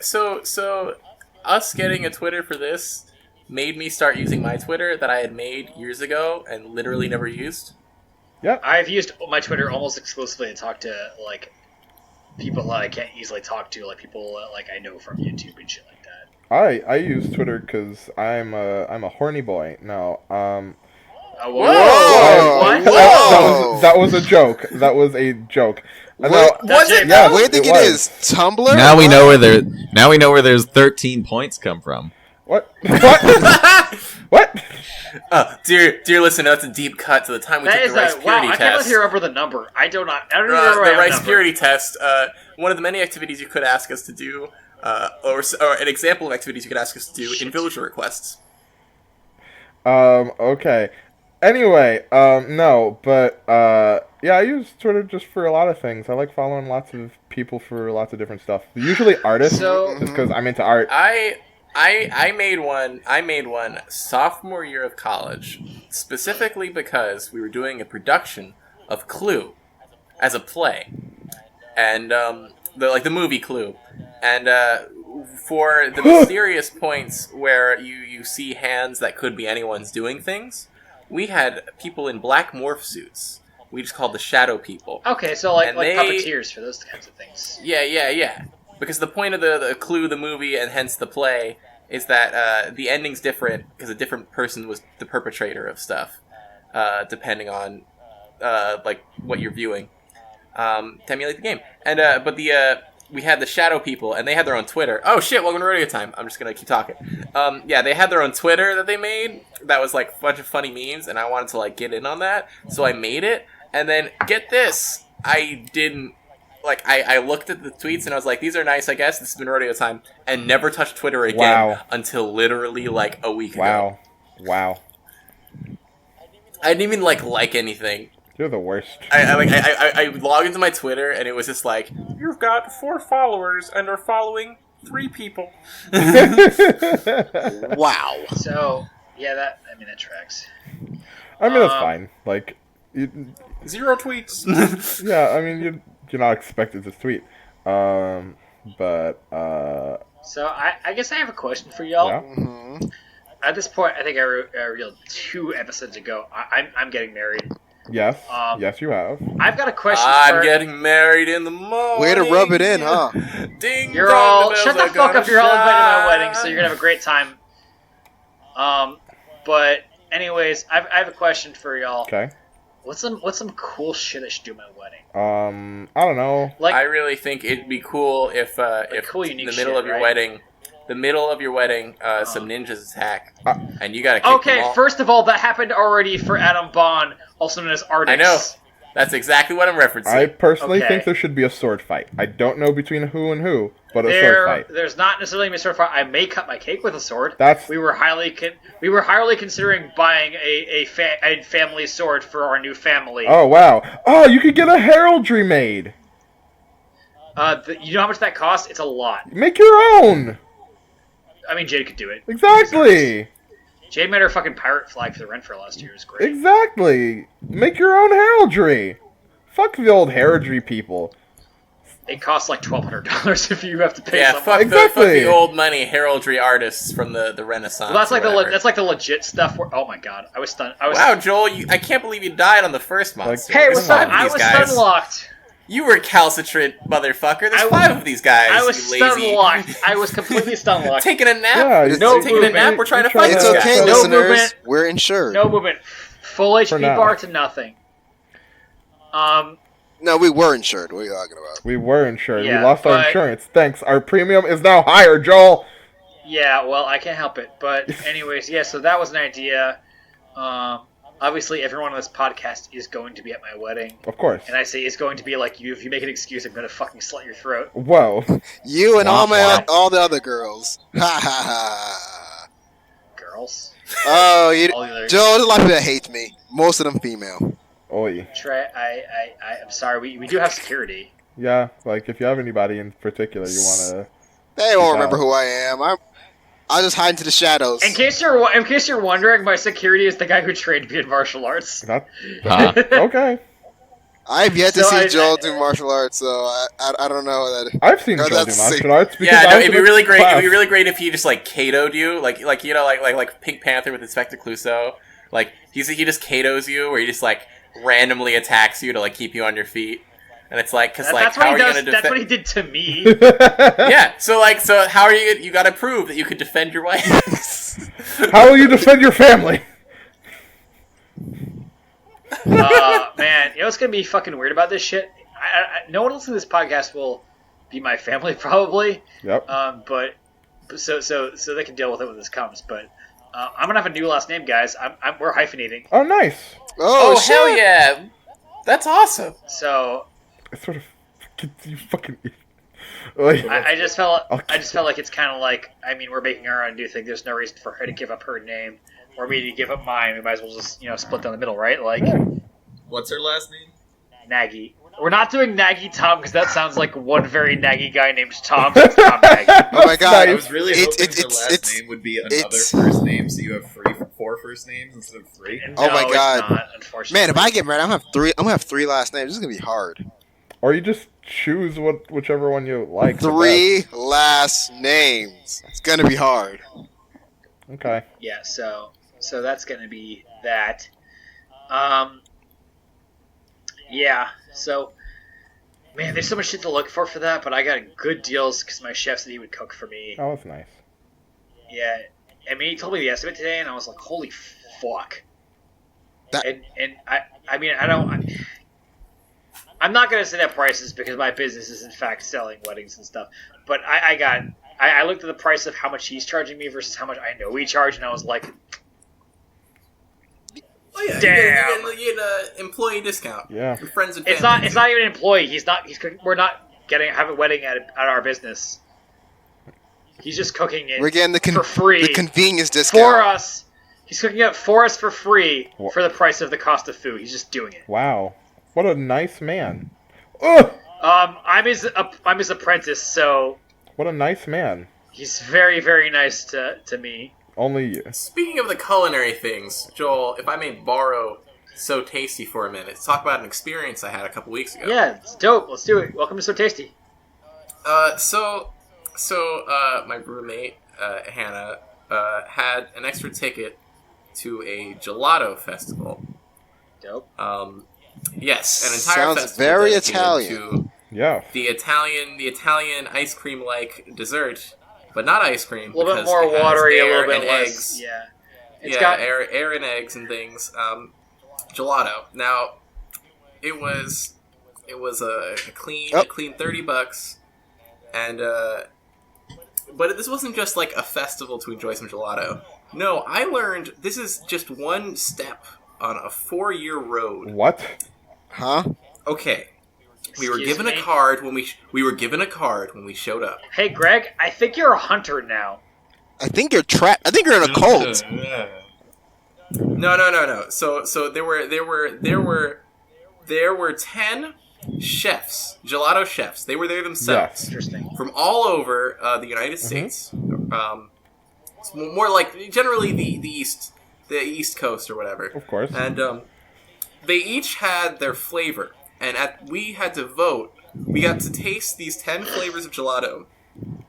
So us getting a Twitter for this made me start using my Twitter that I had made years ago and literally never used. Yep. I've used my Twitter almost exclusively to talk to like people that I can't easily talk to, like people like I know from YouTube and shit like that. I use Twitter because I'm a horny boy. No. Whoa! What? Whoa! That was a joke. That was a joke. Was it? Yes, Where do you think it is? Tumblr? Now we know where there's 13 points come from. What? What? What? Dear listener, that's a deep cut to the time we took the rice purity I test. can't even remember the number. I don't even remember The my rice number. purity test. One of the many activities you could ask us to do, or an example of activities you could ask us to do in villager requests. Okay. Anyway, no, but, yeah, I use Twitter just for a lot of things. I like following lots of people for lots of different stuff. Usually artists, just because I'm into art. I made one sophomore year of college, specifically because we were doing a production of Clue as a play, and the movie Clue, and for the mysterious points where you see hands that could be anyone's doing things, we had people in black morph suits. We just called the shadow people. Okay, so like puppeteers for those kinds of things. Yeah. Because the point of the Clue, the movie, and hence the play, is that the ending's different because a different person was the perpetrator of stuff, depending on like what you're viewing, to emulate the game. And but we had the shadow people, and they had their own Twitter. Oh shit! Welcome to Radio Time. I'm just gonna keep talking. Yeah, they had their own Twitter that they made. That was like a bunch of funny memes, and I wanted to like get in on that, so I made it. And then get this, I didn't. Like, I looked at the tweets and I was like, these are nice, I guess. This has been rodeo time. And never touched Twitter again until literally, like, a week ago. Wow. I didn't even, like anything. You're the worst. I logged into my Twitter and it was just like, you've got 4 followers and are following 3 people. Wow. So, yeah, that tracks. I mean, that's fine. Like, 0 tweets. Yeah, I mean, you're not expected to tweet. So I guess I have a question for y'all. Yeah? Mm-hmm. At this point, I think I revealed 2 episodes ago. I'm getting married. Yes. Yes, you have. I've got a question. I'm getting married in the morning. Way to rub it in, huh? Ding. You're all shut the fuck up. You're all invited to my wedding, so you're gonna have a great time. But anyways, I have a question for y'all. Okay. What's some cool shit I should do at my wedding? I don't know. Like, I really think it'd be cool if cool, in the middle of your wedding, some ninjas attack, and you gotta kick them Okay, all. first of all, that happened already for Adam Bond, also known as Ardix. I know. That's exactly what I'm referencing. I personally think there should be a sword fight. I don't know between who and who, but a sword fight. There's not necessarily a sword fight. I may cut my cake with a sword. We were highly considering buying a family sword for our new family. Oh wow! Oh, you could get a heraldry made. You know how much that costs? It's a lot. Make your own. I mean, Jade could do it. Exactly. Jade made her fucking pirate flag for the Renfair last year. It was great. Exactly. Make your own heraldry. Fuck the old heraldry people. It costs like $1,200 if you have to pay. Yeah, someone. fuck the old money heraldry artists from the Renaissance. Well, that's like the legit stuff. Oh my god, I was stunned. Wow, Joel, I can't believe you died on the first monster. Hey, I was stun-locked. You were recalcitrant, motherfucker. There's 5 of these guys. I was stun-locked. I was completely stun-locked. Taking a nap? Yeah, taking a nap? We're trying to fight It's this okay, guy. listeners. No movement. We're insured. No movement. Full HP bar to nothing. No, we were insured. What are you talking about? We were insured. Yeah, we lost our insurance. Thanks. Our premium is now higher, Joel. Yeah, well, I can't help it. But anyways, yeah, so that was an idea. Obviously, everyone on this podcast is going to be at my wedding. Of course. And I say it's going to be like you. If you make an excuse, I'm going to fucking slit your throat. Whoa. You and all the other girls. Ha ha ha. Girls? Oh, Joe, there's a lot of people that hate me. Most of them female. Oi. Trey, I'm sorry. We do have security. Yeah, like if you have anybody in particular you want to... They won't remember who I am. I'll just hide into the shadows. In case you're wondering, my security is the guy who trained me in martial arts. Okay. I've yet to see Joel do martial arts, so I don't know that. I've seen Joel do martial arts. Yeah, no, it'd be really great. It'd be really great if he just like KO'd you, like Pink Panther with Inspector Clouseau. Like he just KOs you, where he just like randomly attacks you to like keep you on your feet. And it's like, because like, how are you going to defend? That's what he did to me. Yeah, so how are you? You got to prove that you could defend your wife. How will you defend your family? Man, you know what's gonna be fucking weird about this shit? No one listening to this podcast will be my family, probably. Yep. But so they can deal with it when this comes. But I'm gonna have a new last name, guys. We're hyphenating. Oh, nice. Oh shit. Hell yeah, that's awesome. So. I sort of, you fucking. Like, I just felt like it's kind of like, I mean, we're making our own new thing. There's no reason for her to give up her name or me to give up mine. We might as well just split down the middle, right? Like, what's her last name? Nagy. We're not doing Nagy Tom because that sounds like one very naggy guy named Tom. So it's Tom Nagy. Oh my god! I was really hoping her last name would be another first name, so you have 4 first names instead of 3. No, oh my god! It's not, unfortunately. Man, if I get married, I'm gonna have 3 last names. This is gonna be hard. Or you just choose whichever one you like. 3 last names. It's gonna be hard. Okay. Yeah. So that's gonna be that. Yeah. So, man, there's so much shit to look for that, but I got good deals because my chef said he would cook for me. Oh, that's nice. Yeah. I mean, he told me the estimate today, and I was like, holy fuck. I'm not going to say that prices because my business is in fact selling weddings and stuff. But I looked at the price of how much he's charging me versus how much I know we charge, and I was like, oh yeah, damn, you get an employee discount. Yeah, your friends and family. It's not even an employee. We're not having a wedding at our business. He's just cooking it. We're getting for free. The convenience discount for us. He's cooking it for us for free for the price of the cost of food. He's just doing it. Wow. What a nice man. Ugh! I'm his apprentice, so. What a nice man. He's very, very nice to me. Only you. Speaking of the culinary things, Joel, if I may borrow So Tasty for a minute, to talk about an experience I had a couple weeks ago. Yeah, it's dope. Let's do it. Welcome to So Tasty. So my roommate Hannah had an extra ticket to a gelato festival. Dope. Yes, an entire sounds festival very dedicated Italian. Yeah. The Italian ice cream like dessert, but not ice cream. A little bit more watery, a little bit less. Eggs. Yeah. It's got air and eggs and things. Gelato. Now, it was a clean $30, and but this wasn't just like a festival to enjoy some gelato. No, I learned this is just one step on a 4-year road. What? Huh? Okay. We were Excuse given me? a card when we showed up. Hey, Greg, I think you're a hunter now. I think you're trapped. I think you're in a cult. No. So there were 10 chefs, gelato chefs. They were there themselves. Yes. Interesting. From all over the United States. It's more like generally the East Coast or whatever. Of course. And they each had their flavor, and we had to vote. We got to taste these 10 flavors of gelato, and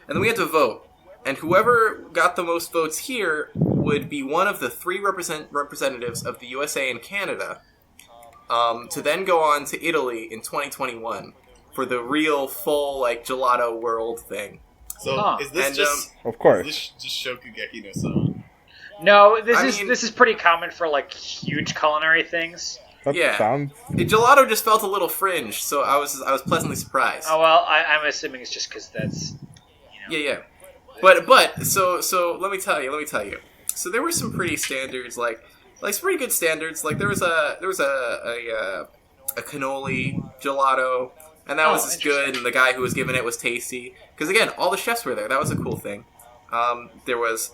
then we had to vote. And whoever got the most votes here would be one of the 3 representatives of the USA and Canada, to then go on to Italy in 2021 for the real full like gelato world thing. So is this of course. Is this just Shokugeki no Sama? No, this is pretty common for like huge culinary things. That sounds... Gelato just felt a little fringe, so I was pleasantly surprised. Oh well, I'm assuming it's just because that's. Yeah. But so let me tell you. So there were some pretty standards, like some pretty good standards. Like there was a cannoli gelato, and that was just good. And the guy who was giving it was tasty. Because again, all the chefs were there. That was a cool thing. There was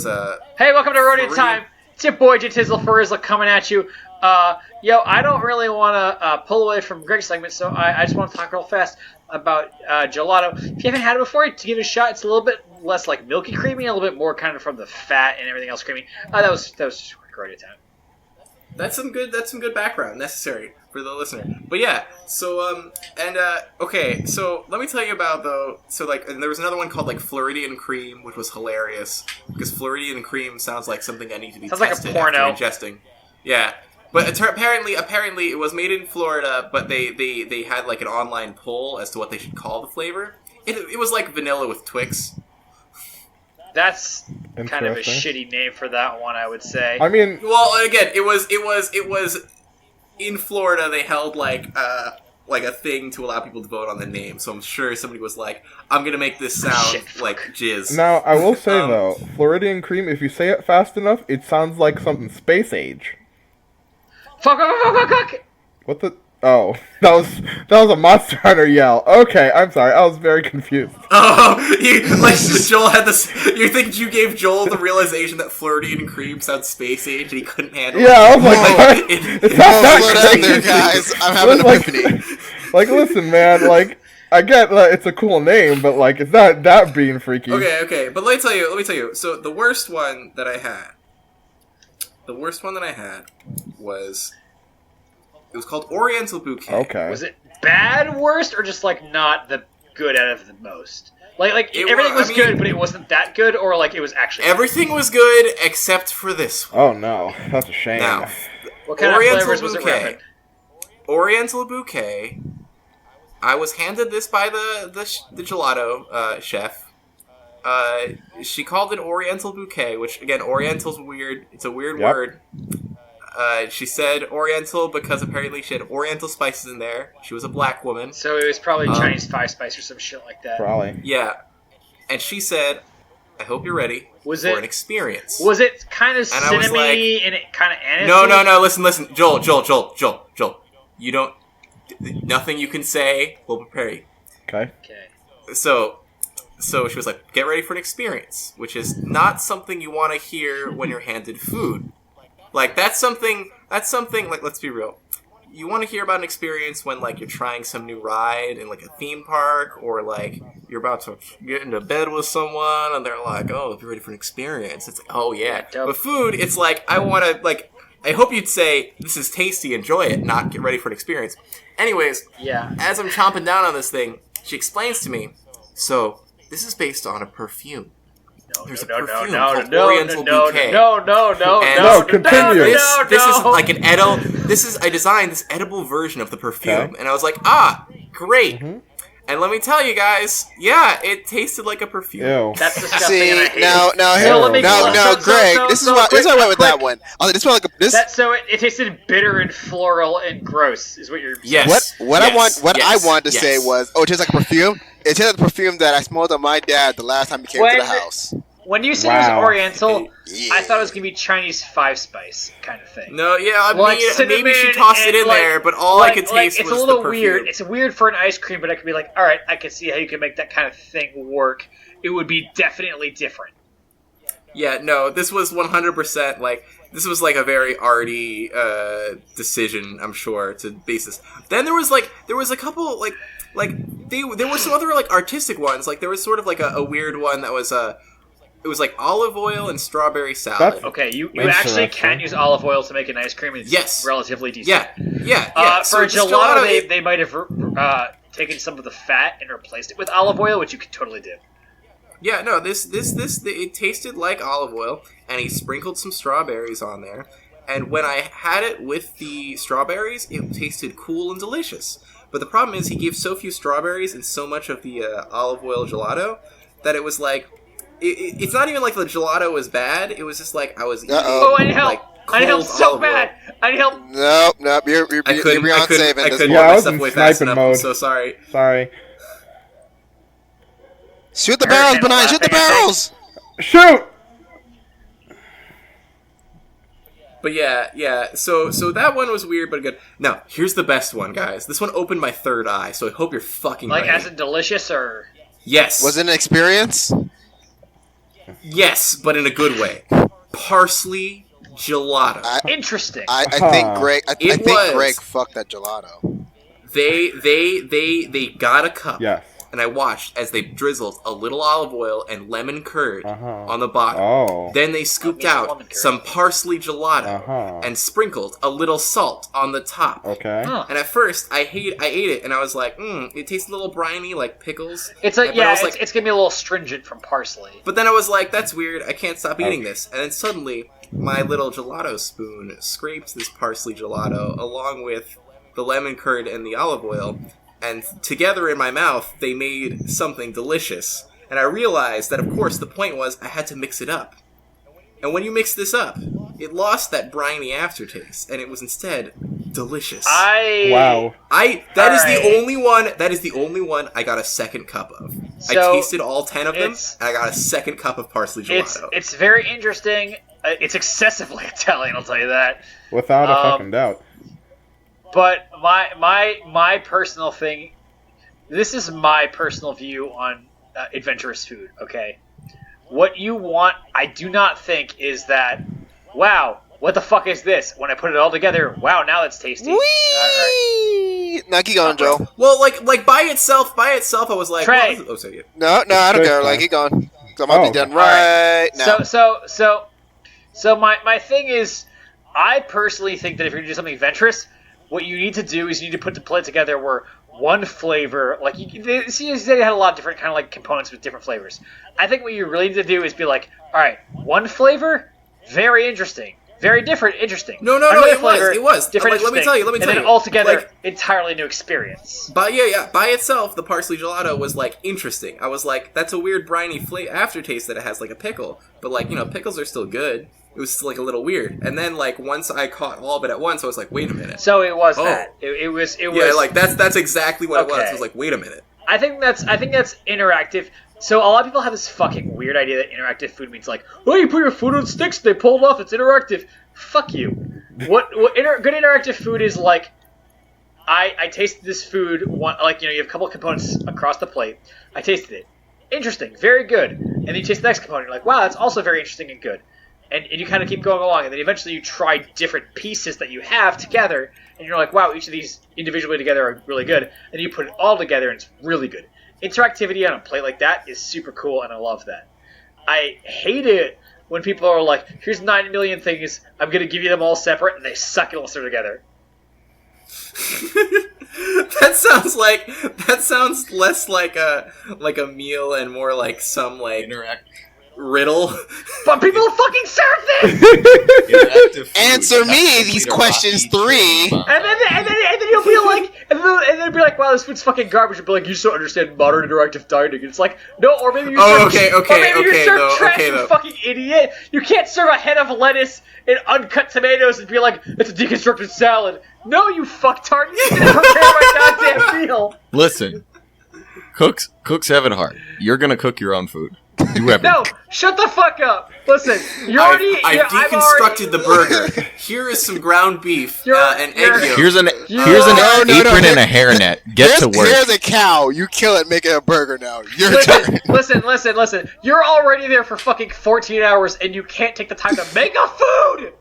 a. Hey, welcome to Rodeo Time. It's your boy Jatizzle Furizzle coming at you. I don't really want to pull away from Greg's segment, so I just want to talk real fast about gelato. If you haven't had it before, to give it a shot, it's a little bit less like milky creamy, a little bit more kind of from the fat and everything else creamy. That was just Rodeo Time. That's some good background necessary for the listener. But yeah, so okay, so let me tell you about and there was another one called like Floridian Cream, which was hilarious because Floridian Cream sounds like something I need to be tested like a porno. after ingesting. Yeah. But apparently it was made in Florida, but they had like an online poll as to what they should call the flavor. It was like vanilla with Twix. That's kind of a shitty name for that one, I would say. I mean, well, again, it was in Florida. They held like a thing to allow people to vote on the name. So I'm sure somebody was like, "I'm gonna make this sound like jizz." Now I will say though, Floridian Cream. If you say it fast enough, it sounds like something space age. Fuck! What the? Oh, that was a Monster Hunter yell. Okay, I'm sorry. I was very confused. Oh, Joel had this. You think you gave Joel the realization that Floridian Cream sounds space age and he couldn't handle it? Yeah, I was like, it's not that crazy. There, guys. I'm having an epiphany. Like, listen, man. Like, I get that it's a cool name, but like, it's not that being freaky. Okay. But let me tell you. So the worst one that I had was. It was called Oriental Bouquet. Okay. Was it bad worst or just like not the good out of the most? Like everything was good, but it wasn't that good, or like it was actually everything was good except for this one. Oh no, that's a shame. Now, what kind of flavors was it repping? Oriental Bouquet. I was handed this by the gelato chef. She called it Oriental Bouquet, which again, Oriental's weird. It's a weird word. She said Oriental because apparently she had Oriental spices in there. She was a black woman. So it was probably Chinese 5 spice or some shit like that. Probably. Yeah. And she said, I hope you're ready for an experience. Was it kind of cinnamony and it kind of anisey? No. Listen. Joel. You don't... Nothing you can say will prepare you. Okay. So she was like, get ready for an experience, which is not something you want to hear when you're handed food. Like, that's something, like, let's be real. You want to hear about an experience when, like, you're trying some new ride in, like, a theme park, or, like, you're about to get into bed with someone, and they're like, oh, be ready for an experience. It's like, oh, yeah. But food, it's like, I want to, like, I hope you'd say, this is tasty, enjoy it, not get ready for an experience. Anyways, as I'm chomping down on this thing, she explains to me, so, this is based on a perfume. There's a perfume called Oriental Bouquet. No, continue. This is like an I designed this edible version of the perfume, and I was like, great. Mm-hmm. And let me tell you guys, it tasted like a perfume. Ew. That's disgusting. See, and I hate now, Greg, this is why I went with that one. So it tasted bitter and floral and gross, is what you're saying. Yes. What I wanted to say was, it tastes like a perfume. It tastes like the perfume that I smelled on my dad the last time he came to the house. When you said it was Oriental, I thought it was going to be Chinese 5 spice kind of thing. No, maybe she tossed it in there, but all I could taste was the perfume. It's a little weird. It's weird for an ice cream, but I could be like, all right, I can see how you can make that kind of thing work. It would be definitely different. Yeah, no, this was 100% this was like a very arty decision, I'm sure, to base this. Then there was a couple there were some other like artistic ones. Like there was sort of like a weird one that was it was like olive oil and strawberry salad. Okay, you actually can use olive oil to make an ice cream. And it's relatively decent. Yeah. For a gelato, they might have taken some of the fat and replaced it with olive oil, which you could totally do. Yeah, no, it tasted like olive oil, and he sprinkled some strawberries on there. And when I had it with the strawberries, it tasted cool and delicious. But the problem is he gave so few strawberries and so much of the olive oil gelato that it was like... It's not even like the gelato was bad. It was just like I was eating. Oh, I need help! I need help so bad! I need help! Nope. You're beyond saving. I couldn't get myself away fast enough. I'm so sorry. Sorry. Shoot the barrels, Bennoni! Shoot the barrels! Shoot! But yeah. So that one was weird, but good. Now, here's the best one, guys. This one opened my third eye, so I hope you're fucking ready. As in delicious, or... Yes. Was it an experience? Yes, but in a good way. Parsley gelato. Interesting. I think Greg. I think Greg fucked that gelato. They got a cup. Yes. and I watched as they drizzled a little olive oil and lemon curd on the bottom. Oh. Then they scooped out some parsley gelato and sprinkled a little salt on the top. Okay. And at first, I ate it, and I was like, it tastes a little briny, like pickles. It's like, it's gonna be a little stringent from parsley. But then I was like, that's weird, I can't stop eating this. And then suddenly, my little gelato spoon scraped this parsley gelato along with the lemon curd and the olive oil, and together in my mouth, they made something delicious. And I realized that, of course, the point was I had to mix it up. And when you mix this up, it lost that briny aftertaste, and it was instead delicious. Wow. That is the only one I got a second cup of. I tasted all 10 of them, and I got a second cup of parsley gelato. It's very interesting. It's excessively Italian, I'll tell you that. Without a fucking doubt. But my personal thing, this is my personal view on adventurous food, okay? What you want, I do not think, is that, wow, what the fuck is this? When I put it all together, wow, now that's tasty. Whee! Now keep going, Joe. Well, like by itself, I was like, Trey. Well, sorry. No, I don't care. Like, keep going. I'm gonna be done right now. So my thing is, I personally think that if you're gonna do something adventurous, what you need to do is you need to put the plate together where one flavor, like they had a lot of different kind of like components with different flavors. I think what you really need to do is be like, all right, one flavor, very interesting, very different, interesting. No, it was different. Like, let me tell you, and then altogether, entirely new experience. But yeah, by itself, the parsley gelato was like interesting. I was like, that's a weird briny aftertaste that it has, like a pickle. But like, pickles are still good. It was like a little weird, and then like once I caught all of it at once, I was like, "Wait a minute!" So it was that. It was. Yeah, like that's exactly what it was. I was like, "Wait a minute!" I think that's interactive. So a lot of people have this fucking weird idea that interactive food means like, "Oh, you put your food on sticks, they pull it off, it's interactive." Fuck you. Good interactive food is like, I tasted this food. You have a couple of components across the plate. I tasted it. Interesting, very good. And then you taste the next component. You're like, wow, that's also very interesting and good. And you kind of keep going along, and then eventually you try different pieces that you have together, and you're like, wow, each of these individually together are really good, and you put it all together, and it's really good. Interactivity on a plate like that is super cool, and I love that. I hate it when people are like, here's 9 million things, I'm going to give you them all separate, and they suck it all together. That sounds less like a meal and more like some like riddle. But people fucking serve this! Answer me these questions 3. And then you'll be like, and then be like, wow, this food's fucking garbage. You'll be like, you just don't understand modern interactive dining. And it's like, no, or maybe you serve trash, you fucking idiot. You can't serve a head of lettuce and uncut tomatoes and be like, it's a deconstructed salad. No, you fucktard. You didn't prepare my goddamn meal. Listen, cooks have it hard. You're gonna cook your own food. No, shut the fuck up. Listen, I've deconstructed the burger. Here is some ground beef and egg yolk. Here's an apron and a hairnet. Get to work. Here's a cow. You kill it, make it a burger now. Your turn. Listen. You're already there for fucking 14 hours, and you can't take the time to make a food.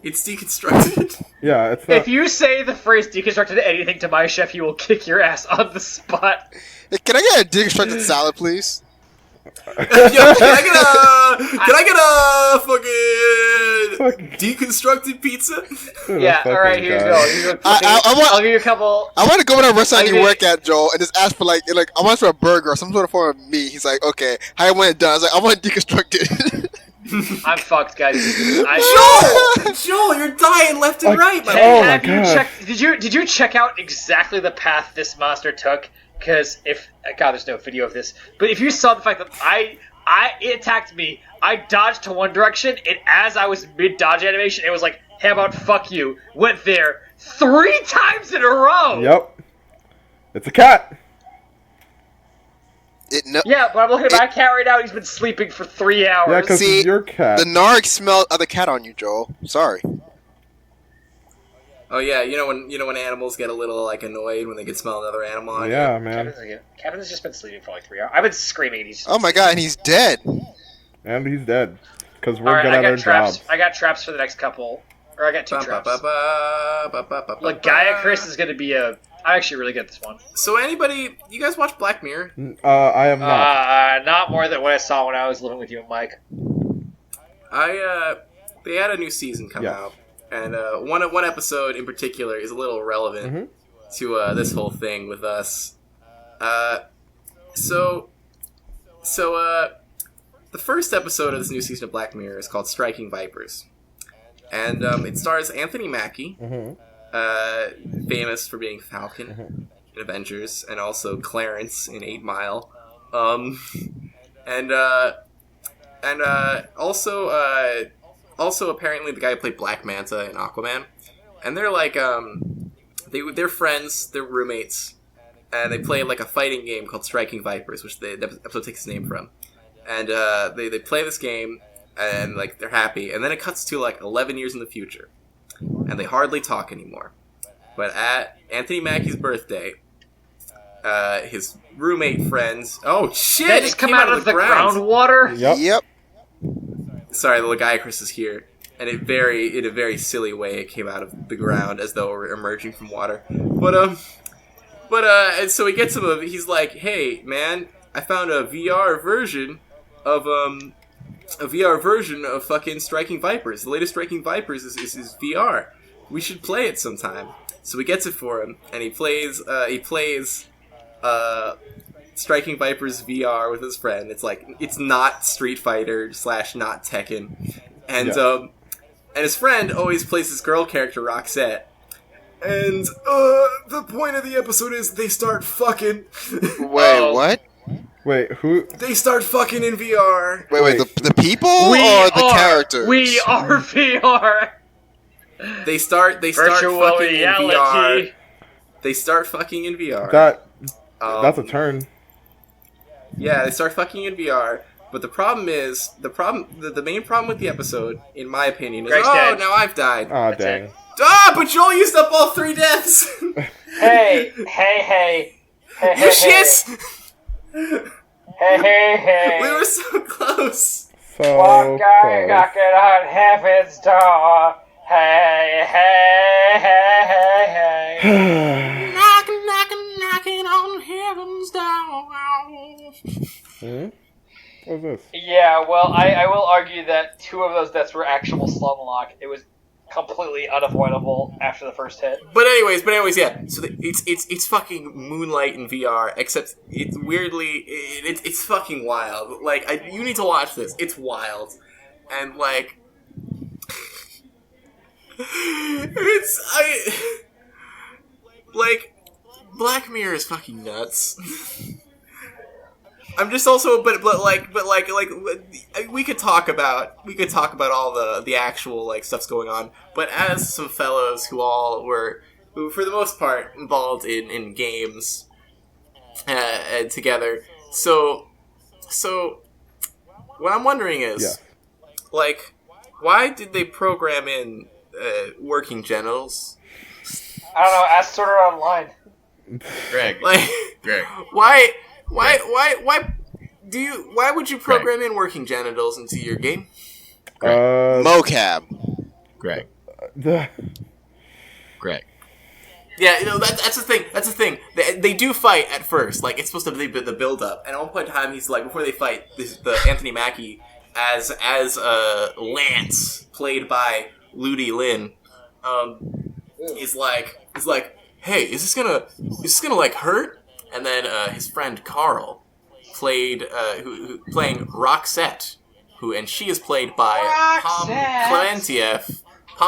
It's deconstructed. Yeah, it's not... If you say the phrase deconstructed anything to my chef, he will kick your ass on the spot. Hey, can I get a deconstructed salad, please? Yo, can I get a fucking deconstructed pizza? Yeah, alright, here you go. I'll give you a couple. I want to go to a restaurant you work at, Joel, and just ask for like I want for a burger or some sort of form of meat. He's like, okay, how you want it done? I was like, I want it deconstructed. I'm fucked, guys. Joel, you're dying left and right. Have you checked? Did you check out exactly the path this monster took? Because there's no video of this. But if you saw the fact that it attacked me, I dodged to one direction, and as I was mid dodge animation, it was like, "How about fuck you?" Went there 3 times in a row. Yep. It's a cat. Yeah, but I'm looking at my cat right now. He's been sleeping for 3 hours. Yeah, because it's your cat. The narc smelled of the cat on you, Joel. Sorry. Oh yeah, you know when animals get a little like annoyed when they get smell another animal on you? Yeah, man. Kevin's just been sleeping for like 3 hours. I've been screaming. And he's oh my god, and he's dead. And he's dead because we're good at our jobs. I got traps for the next couple. Or I got 2 traps. Like Gaia Chris is going to be a I actually really get this one. So anybody, you guys watch Black Mirror? I am not. Not more than what I saw when I was living with you and Mike. They had a new season come out, and one episode in particular is a little relevant to this whole thing with us. So the first episode of this new season of Black Mirror is called Striking Vipers, and it stars Anthony Mackie, famous for being Falcon in Avengers, and also Clarence in 8 Mile, and also apparently the guy who played Black Manta in Aquaman, and they're like they're friends, they're roommates, and they play like a fighting game called Striking Vipers, which the episode takes its name from. And they play this game, and like they're happy, and then it cuts to like 11 years in the future, and they hardly talk anymore. But at Anthony Mackie's birthday, his roommate friends, oh shit, they just come out of the groundwater. Yep. Sorry, the Lagiacrus is here, and in a very silly way, it came out of the ground as though it were emerging from water. And so he gets him. He's like, "Hey, man, I found a VR version of fucking Striking Vipers. The latest Striking Vipers is VR. We should play it sometime." So he gets it for him, and he plays Striking Vipers VR with his friend. It's not Street Fighter / not Tekken, and his friend always plays this girl character Roxette. And the point of the episode is they start fucking. Wait, what? Wait, who? They start fucking in VR. Wait, the people or the characters? We are VR. They start Virtual fucking reality. in VR. They start fucking in VR. That's a turn. Yeah, they start fucking in VR. But the problem is the main problem with the episode, in my opinion, is Greg's dead. now I've died. Oh, That's dang. it. But Joel used up all 3 deaths. Hey. You shits. Hey. We were so close. So Walk close. knocking on heaven's door. Hey. Knocking on heaven's door. What's this? Yeah, well, I will argue that 2 of those deaths were actual slumlock. It was completely unavoidable after the first hit. But anyways, yeah. So it's fucking Moonlight in VR, except it's weirdly it's fucking wild. Like you need to watch this. It's wild, and like Black Mirror is fucking nuts. I'm just also, but we could talk about all the actual like stuff's going on. But as some fellows who for the most part involved in games together, so what I'm wondering is, like, why did they program in working genitals? I don't know. Ask Sorter Online. Greg. Greg. Why would you program in working genitals into your game? Mocap. Greg. Greg. Yeah, that's the thing. That's the thing. They do fight at first. Like, it's supposed to be the build up. And at one point in time, he's like, before they fight, the Anthony Mackie as Lance, played by Ludi Lin, is like, hey, is this gonna like hurt? And then his friend Carl playing Roxette, and she is played by Pom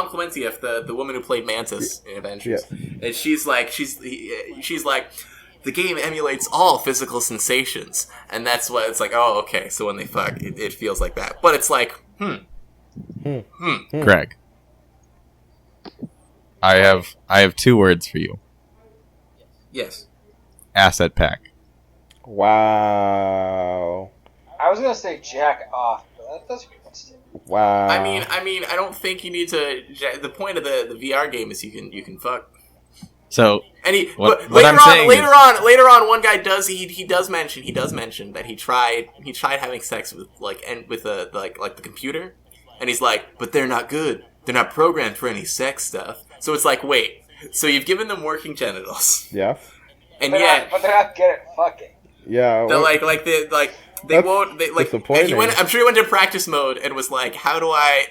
Clementieff, the woman who played Mantis in Avengers. Yeah. And she's like, the game emulates all physical sensations, and that's what it's like. Oh, okay. So when they fuck, it feels like that. But it's like, Greg, I have 2 words for you. Yes. Asset pack. Wow. I was gonna say jack off, but that doesn't make sense. Wow. I mean, I don't think you need to. The point of the VR game is you can fuck. So, and later on, one guy does mention that he tried having sex with the computer, and he's like, but they're not good. They're not programmed for any sex stuff. So it's like, wait, So you've given them working genitals. Yes. And but yet, but they're not good at fucking. Yeah. they're they won't. They like. Disappointing. I'm sure he went into practice mode and was like, "How do I?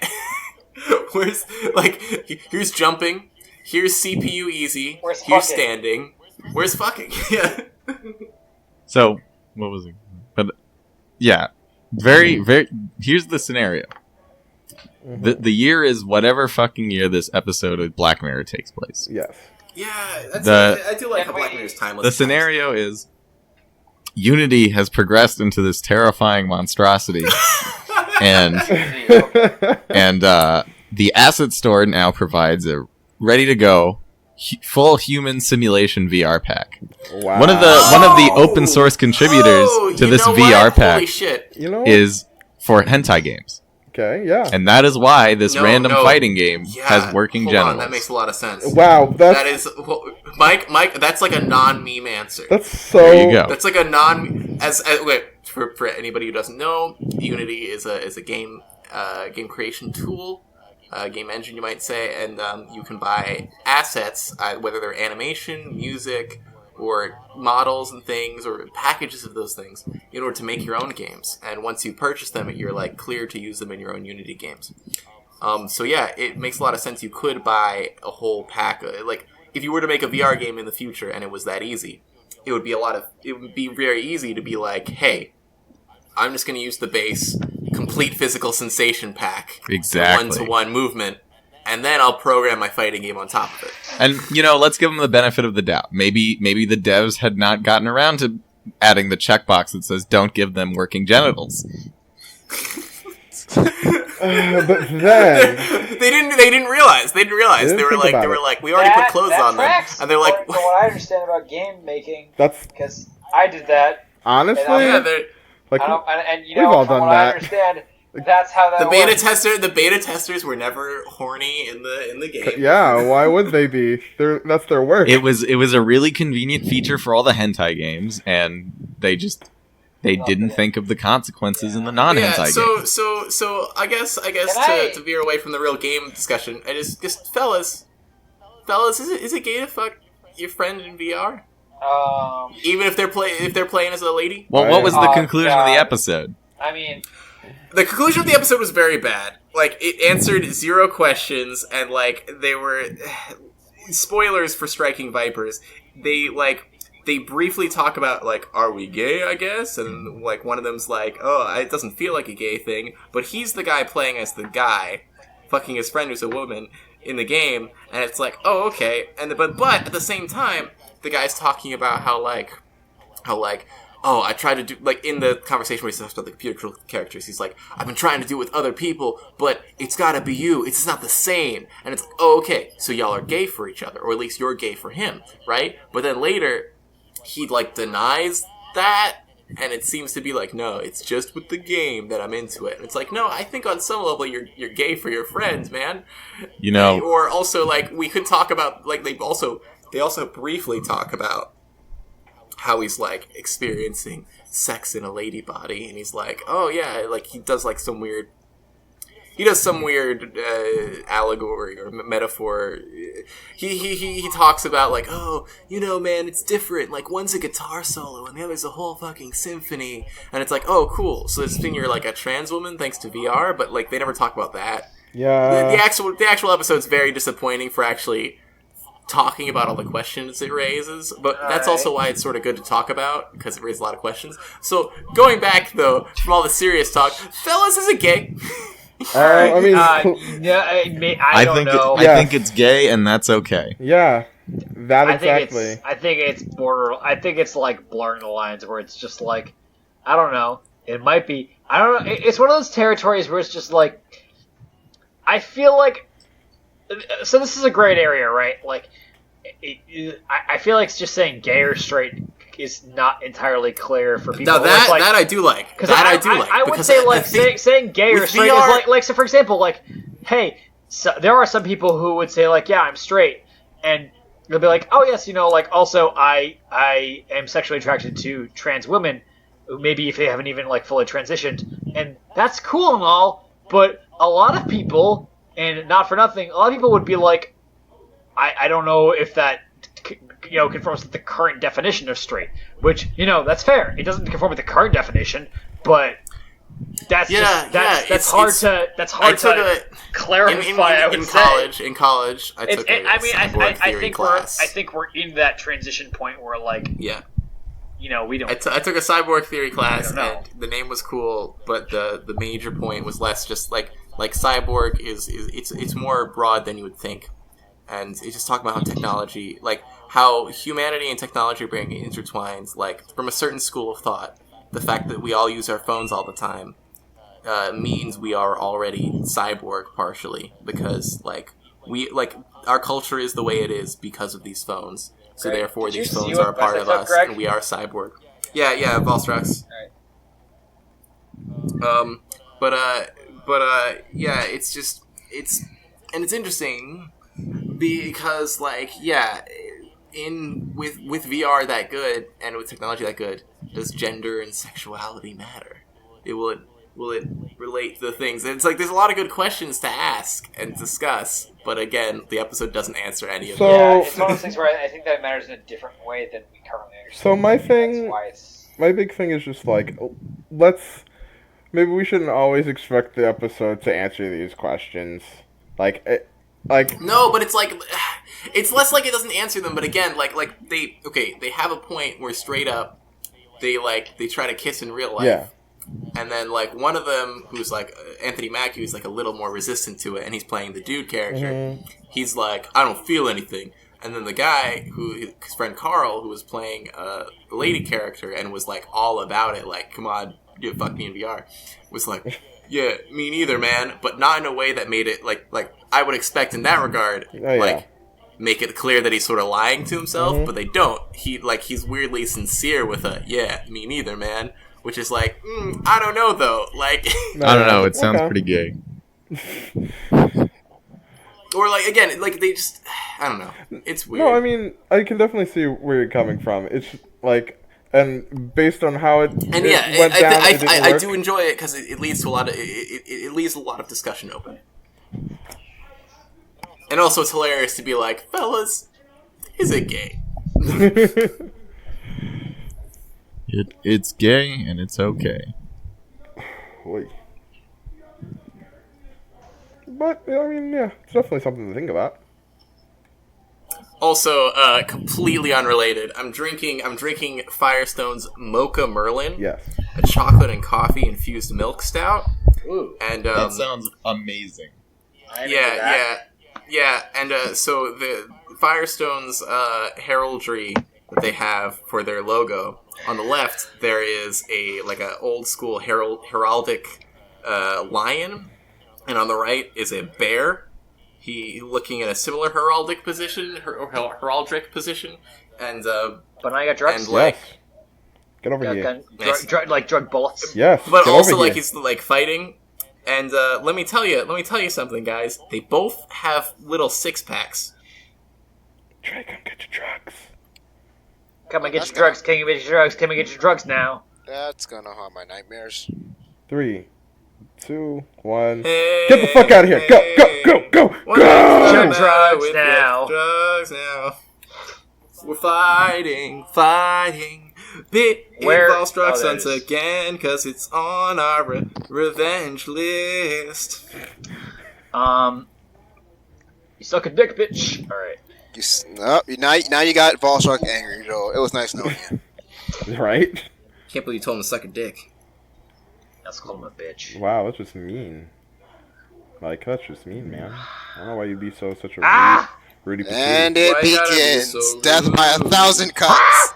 Where's here's jumping. Here's CPU easy. Where's here's fucking? standing. Where's fucking? Yeah. So, what was it? But, yeah. Very, very... Here's the scenario. The year is whatever fucking year this episode of Black Mirror takes place. Yes. Yeah, I do like how Black Mirror's timeless. The scenario is Unity has progressed into this terrifying monstrosity, and the asset store now provides a ready-to-go full human simulation VR pack. Wow. One of the open source contributors to this VR pack is for hentai games. Okay, yeah. And that is why this random fighting game has working genitals. On, that makes a lot of sense. Wow, that is Mike. That's like a non-meme answer. That's so. There you go. That's like a non. Wait, for anybody who doesn't know, Unity is a game creation tool, game engine you might say, and you can buy assets, whether they're animation, music, or models and things, or packages of those things, in order to make your own games. And once you purchase them, you're like clear to use them in your own Unity games. So yeah, it makes a lot of sense. You could buy a whole pack. Like if you were to make a VR game in the future and it was that easy, it would be very easy to be like, hey, I'm just going to use the base complete physical sensation pack, exactly, one-to-one movement. And then I'll program my fighting game on top of it. And, let's give them the benefit of the doubt. Maybe the devs had not gotten around to adding the checkbox that says, don't give them working genitals. But then... They didn't realize. They were like, we already put clothes on them. And they're like... From what I understand about game making, because I did that. Honestly? We've all done that. I understand... That's how that works. The beta testers were never horny in the game. Yeah, why would they be? That's their work. It was a really convenient feature for all the hentai games, and they didn't think of the consequences in the non-hentai games. So I guess to veer away from the real game discussion, I just fellas, is it gay to fuck your friend in VR? Even if they're playing as a lady? Well, what was the conclusion of the episode? I mean, the conclusion of the episode was very bad. Like, it answered 0 questions, and, like, they were... Spoilers for Striking Vipers. They briefly talk about, like, are we gay, I guess? And, like, one of them's like, oh, it doesn't feel like a gay thing. But he's the guy playing as the guy, fucking his friend who's a woman, in the game. And it's like, oh, okay. But at the same time, the guy's talking about how, oh, I tried to do, like, in the conversation where he talks about the computer characters, he's like, I've been trying to do it with other people, but it's gotta be you. It's not the same. And it's like, oh, okay, so y'all are gay for each other, or at least you're gay for him, right? But then later, he, like, denies that, and it seems to be like, no, it's just with the game that I'm into it. And it's like, no, I think on some level you're gay for your friends, man. Or also, like, we could talk about, like, they also briefly talk about how he's, like, experiencing sex in a lady body, and he's like, oh, yeah, like, he does some weird allegory or metaphor. He talks about, like, oh, man, it's different, like, one's a guitar solo, and the other's a whole fucking symphony, and it's like, oh, cool, so this thing you're, like, a trans woman thanks to VR, but, like, they never talk about that. Yeah. The actual episode's very disappointing for actually talking about all the questions it raises, but that's also why it's sort of good to talk about, because it raises a lot of questions. So, going back, though, from all the serious talk, fellas, is it gay? I mean... I don't know. I think it's gay, and that's okay. Yeah, exactly. I think it's I think it's, like, blurring the lines, where it's just, like, I don't know. It might be... I don't know. It's one of those territories where it's just, like... I feel like... So this is a great area, right? Like, I feel like just saying gay or straight is not entirely clear for people. Now that I do like. I would say, like, saying gay or straight VR, is like, so for example, like, hey, so there are some people who would say, like, yeah, I'm straight, and they'll be like, oh yes, like, also I am sexually attracted to trans women, maybe if they haven't even, like, fully transitioned, and that's cool and all, but a lot of people. And not for nothing, a lot of people would be like, I don't know if that conforms with the current definition of straight. Which that's fair. It doesn't conform with the current definition, but that's hard to clarify. In college, I took a cyborg theory class. I think we're in that transition point where we don't. I took a cyborg theory class, and the name was cool, but the major point was less just like cyborg it's more broad than you would think, and it's just talking about how technology, like how humanity and technology are being intertwined, like from a certain school of thought. The fact that we all use our phones all the time means we are already cyborg partially, because our culture is the way it is because of these phones. So therefore, these phones are a part of us, and we are cyborg. Yeah, Volstrax. Alright. Yeah, it's interesting because with VR that good and with technology that good, does gender and sexuality matter? Will it relate to the things? And it's there's a lot of good questions to ask and discuss, but again, the episode doesn't answer any of them. Yeah, it's one of those things where I think that matters in a different way than we currently understand. So my big thing is just maybe we shouldn't always expect the episode to answer these questions. No, but it's less like it doesn't answer them, but again, they have a point where straight up they try to kiss in real life. Yeah. And then one of them, who's Anthony Mackie, who's a little more resistant to it, and he's playing the dude character. He's I don't feel anything. And then the guy his friend Carl, who was playing the lady character and was all about it, come on, fuck me in VR, was yeah, me neither, man, but not in a way that made it like I would expect in that regard. Make it clear that he's sort of lying to himself, but they don't. He's weirdly sincere with yeah, me neither, man. Which is I don't know though. I don't know. It sounds pretty gay. Or again, they just I don't know. It's weird. No, I mean I can definitely see where you're coming from. It's and based on how it went down, I do enjoy it because it leads to a lot of it leaves a lot of discussion open. And also, it's hilarious to be fellas, is it gay? It's gay and it's okay. But I mean, yeah, it's definitely something to think about. Also, completely unrelated. I'm drinking Firestone's Mocha Merlin. Yes. A chocolate and coffee infused milk stout. Ooh. And that sounds amazing. Yeah. And so the Firestone's heraldry that they have for their logo, on the left there is a old school heraldic lion, and on the right is a bear. He looking at a similar heraldic position, and but now I got drugs. And yes. Get over here. Drug bullets. Yes. But get also over here. he's fighting, and let me tell you something, guys. They both have little 6-packs. Trey, come get your drugs. Come and get your drugs. Can you get your drugs? Come and get your drugs now. That's gonna haunt my nightmares. 3, 2, 1. Get the fuck out of here! Go! Go! Your drugs now. Drugs now. We're fighting. Bit involves drugs once again, cause it's on our revenge list. You suck a dick, bitch. All right. Now you got Volstruck angry, Joe. It was nice knowing you. Right? Can't believe you told him to suck a dick. Let's call him a bitch. Wow, that's just mean. That's just mean, man. I don't know why you'd be such a rudy petite. And it begins. So death by 1,000 cuts.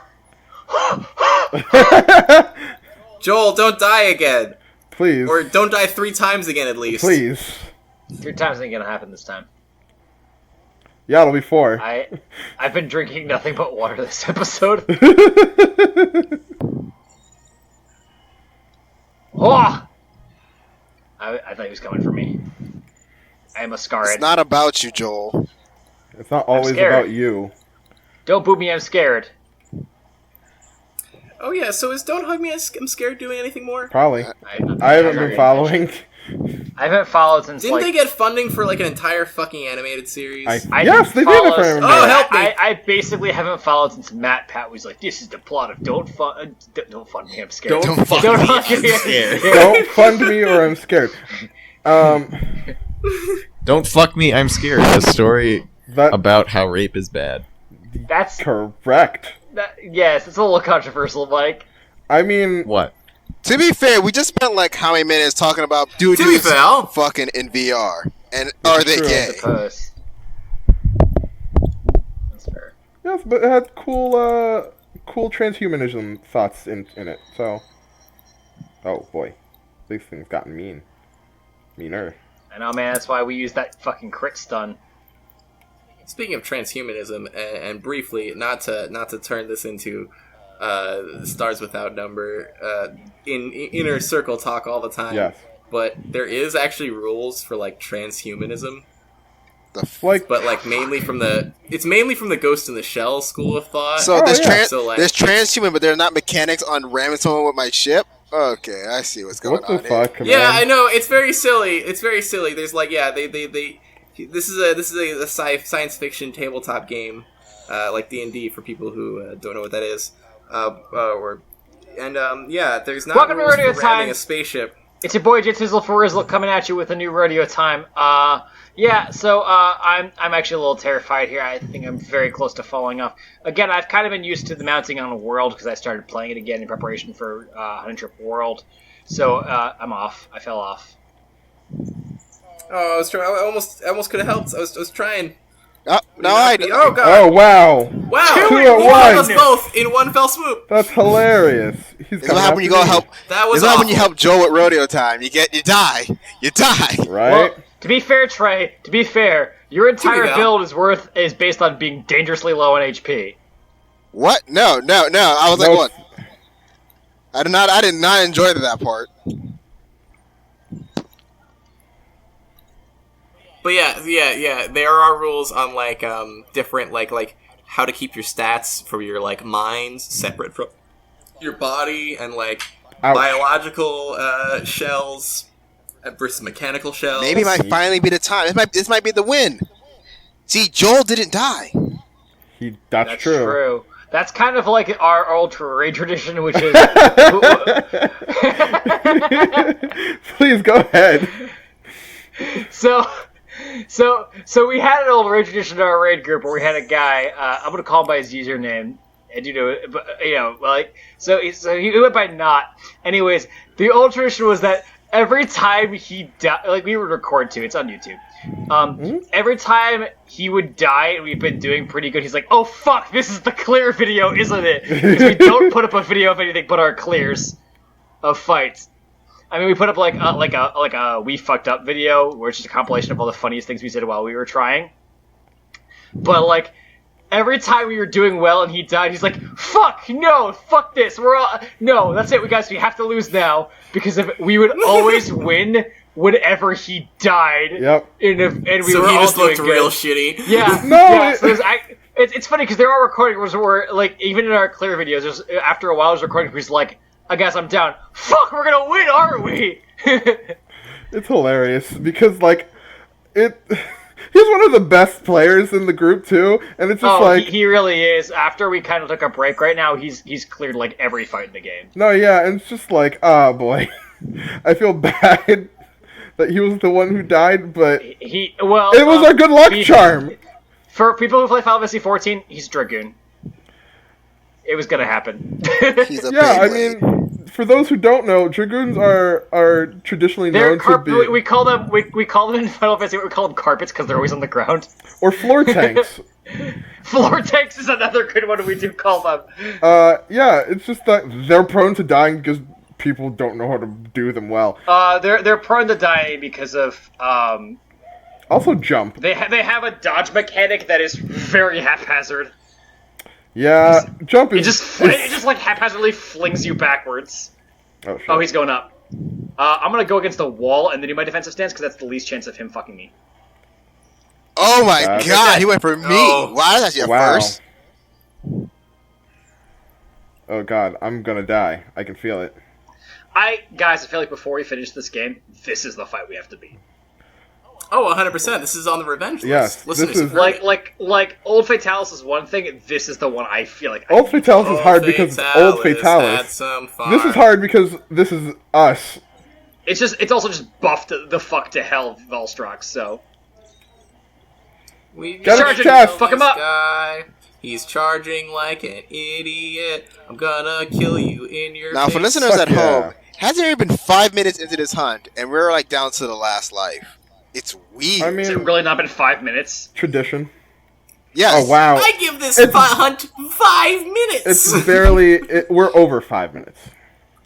Joel, don't die again. Please. Or don't die 3 times again, at least. Please. 3 times ain't gonna happen this time. Yeah, it'll be 4. I've been drinking nothing but water this episode. Oh! I thought he was coming for me. I am a scarred. It's not about you, Joel. It's not always about you. Don't boo me, I'm scared. Oh yeah, so is Don't Hug Me, I'm Scared doing anything more? Probably. I haven't been following. I haven't followed since Didn't they get funding for like an entire fucking animated series? Yes, they did it for him. Oh, help me! I basically haven't followed since Matt Pat was like, "This is the plot of Don't Fund Me, I'm scared." Don't fund Don't me, fund I'm me. scared. Don't fund me or I'm scared. Don't fuck me, I'm scared. A story That about how rape is bad. That's correct. yes, it's a little controversial, Mike. I mean, What? To be fair, we just spent like how many minutes talking about dudes fucking in VR, and are they true. gay? I suppose. That's fair. yes, but it had cool transhumanism thoughts in it. So, oh boy, these things got meaner. I know, man. That's why we use that fucking crit stun. Speaking of transhumanism, and briefly, not to turn this into Stars Without Number in inner circle talk all the time. Yes, But there is actually rules for like transhumanism, like but like mainly from the Ghost in the Shell school of thought. So Oh, there's yeah. there's transhuman, but they're not mechanics on ramming someone with my ship. Okay, I see what's going what the on fuck? here. Yeah, man? I know, it's very silly. It's very silly. There's like, yeah, they this is a science fiction tabletop game, like D&D for people who don't know what that is. There's not Welcome to rules Radio for ramming Time. a spaceship. It's your boy Jitizzle for Rizzle coming at you with a new rodeo time. I'm actually a little terrified here. I think I'm very close to falling off. Again, I've kind of been used to the mounting on a world because I started playing it again in preparation for Hunting Trip World. So I'm off. I fell off. Oh, I was trying. I almost could have helped. I was trying. Oh, Oh god! Oh wow, Wow! Two He at killed once. us both in one fell swoop. that's hilarious. He's This is what happens when you go help. That This was is what happens when you awful. help Joe at rodeo time. You die. right. Well, to be fair, Trey. To be fair, your entire fair. build is based on being dangerously low on HP. What? No. I was No, like, what? I did not enjoy that part. But yeah. There are rules on like different like how to keep your stats for your like minds separate from your body, and like Ouch. biological shells versus mechanical shells. Maybe it might finally be the time. This might be the win. See, Joel didn't die. That's True. true. That's kind of like our old raid tradition, which is Please go ahead. So we had an old raid tradition in our raid group where we had a guy. I'm gonna call him by his username, and so he went by Not. Anyways, the old tradition was that every time he died, like we would record too. It's on YouTube. Every time he would die, and we've been doing pretty good, he's like, "Oh fuck, this is the clear video, isn't it?" Because we don't put up a video of anything but our clears of fights. I mean, we put up like a we fucked up video, which is a compilation of all the funniest things we did while we were trying. But like every time we were doing well and he died, he's like, "Fuck no, fuck this. No, that's it, guys. We have to lose now because if we would always win whenever he died." Yep. And we So were he all just looked doing real good. shitty. Yeah. No, Yeah, it- so it's funny because there are recordings where like even in our clear videos, there's after a while there's recording where he's like, "I guess I'm down. Fuck, we're gonna win, aren't we?" It's hilarious because like he's one of the best players in the group too, and it's just like he really is. After we kind of took a break, right now he's cleared like every fight in the game. no, yeah, and it's just like, oh boy, I feel bad that he was the one who died, but It was a good luck charm. For people who play Final Fantasy 14, he's Dragoon. It was gonna happen. He's a Yeah, I Beyblade. mean, for those who don't know, dragoons are traditionally They're known to be we call them in Final Fantasy we call them carpets because they're always on the ground. or floor tanks. Floor tanks is another good one we do call them. Yeah, it's just that they're prone to dying because people don't know how to do them well. They're prone to dying because of Also, jump. they have a dodge mechanic that is very haphazard. Yeah, jump It is. just like haphazardly flings you backwards. Oh, shit. Oh, he's going up. I'm gonna go against the wall and then do my defensive stance because that's the least chance of him fucking me. Oh my Okay. god, he went for me. Oh. Wow, that's your Wow. first. Oh god, I'm gonna die. I can feel it. Guys, I feel like before we finish this game, this is the fight we have to beat. Oh, 100%. This is on the revenge list. Yes, Listen this to is- Like Old Fatalis is one thing. This is the one I feel like. Old Fatalis is hard because it's Old Fatalis. This is hard because this is us. It's also just buffed the fuck to hell, Velstrox. So Get him charging, chest. fuck him up. Guy. He's charging like an idiot. I'm gonna kill you in your Now, face. for listeners Fuck at yeah. home, hasn't even been 5 minutes into this hunt, and we're like down to the last life. It's weird. I It's mean, really not been 5 minutes. tradition. yes. Oh wow, I give this It's- hunt 5 minutes. it's barely. We're over 5 minutes.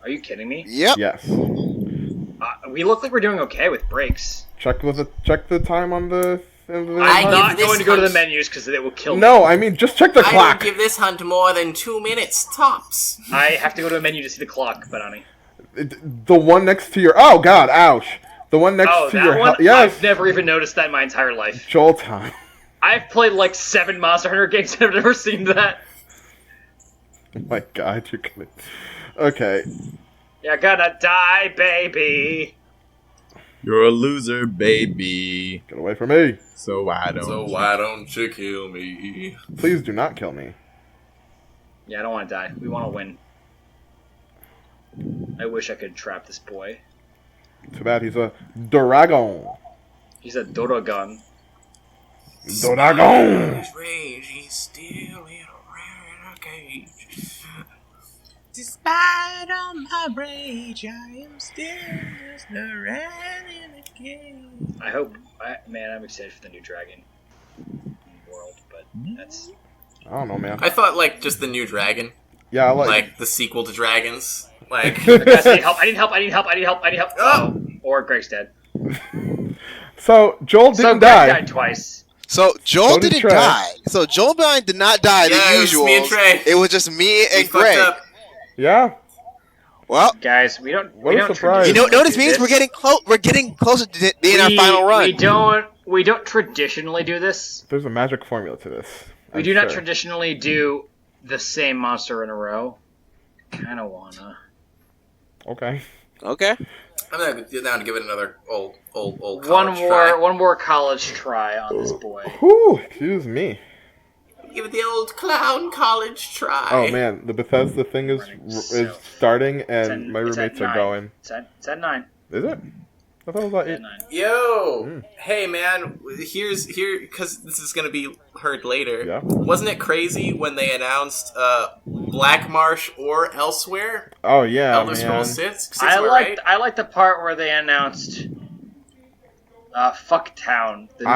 Are you kidding me? Yep. Yes. We look like we're doing okay with breaks. Check the time on the. I'm I give not this going to go to the hunt- menus because it will kill me. No, I mean just check the I clock. don't give this hunt more than 2 minutes tops. I have to go to a menu to see the clock, Bennoni. The one next to your. Oh God! Ouch! The one next Oh, to that your. one? Yes. I've never even noticed that in my entire life. Joel time. I've played like 7 Monster Hunter games and I've never seen that. Oh my God, you're gonna. Okay. You're gonna die, baby. You're a loser, baby. Get away from me! So why don't you kill me? Please do not kill me. Yeah, I don't want to die. We want to win. I wish I could trap this boy. Too bad he's a dragon. He's a Dorogon. Dragon. Rage, he's still in a cage. Despite all my rage, I am still just a rat in a cage. I'm excited for the new dragon world, but that's... I don't know, man. I thought, like, just the new dragon. Yeah, I Like, the sequel to Dragons. Like, Guys, I need help. Oh, or Greg's dead. So Joel So didn't Greg die. died twice. So Joel So did didn't Trey. die. So Joel and I did not die. Yeah, the it was usual. me and Trey. It was just me we and fucked Greg. up. Yeah. Well, Guys, we don't... What we a don't surprise. you know traditionally this do means this. we're getting close. We're getting closer to being our final run. We don't traditionally do this. There's a magic formula to this. We I'm do not sure. traditionally do the same monster in a row. Kinda wanna. Okay. Okay. I'm down to give it another old One college try. more college try on this boy. Whew, excuse me. Give it the old clown college try. Oh man, the Bethesda thing is starting, and my It's at roommates are 9. going. It's at 9. Is it? I thought it was at At 8. 9. Yo, hey man, because this is gonna be heard later. Yeah. Wasn't it crazy when they announced Black Marsh or Elsewhere? Oh yeah, Elder man. Scrolls 6? I right? like the part where they announced Fuck Town, the new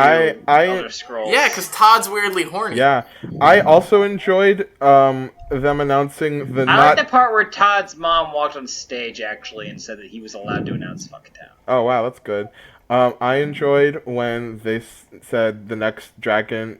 I- Elder Scrolls. Yeah, because Todd's weirdly horny. Yeah, I also enjoyed them announcing the I not. like the part where Todd's mom walked on stage actually and said that he was allowed to announce Fuck Town. Oh wow, that's good. I enjoyed when they said the next Dragon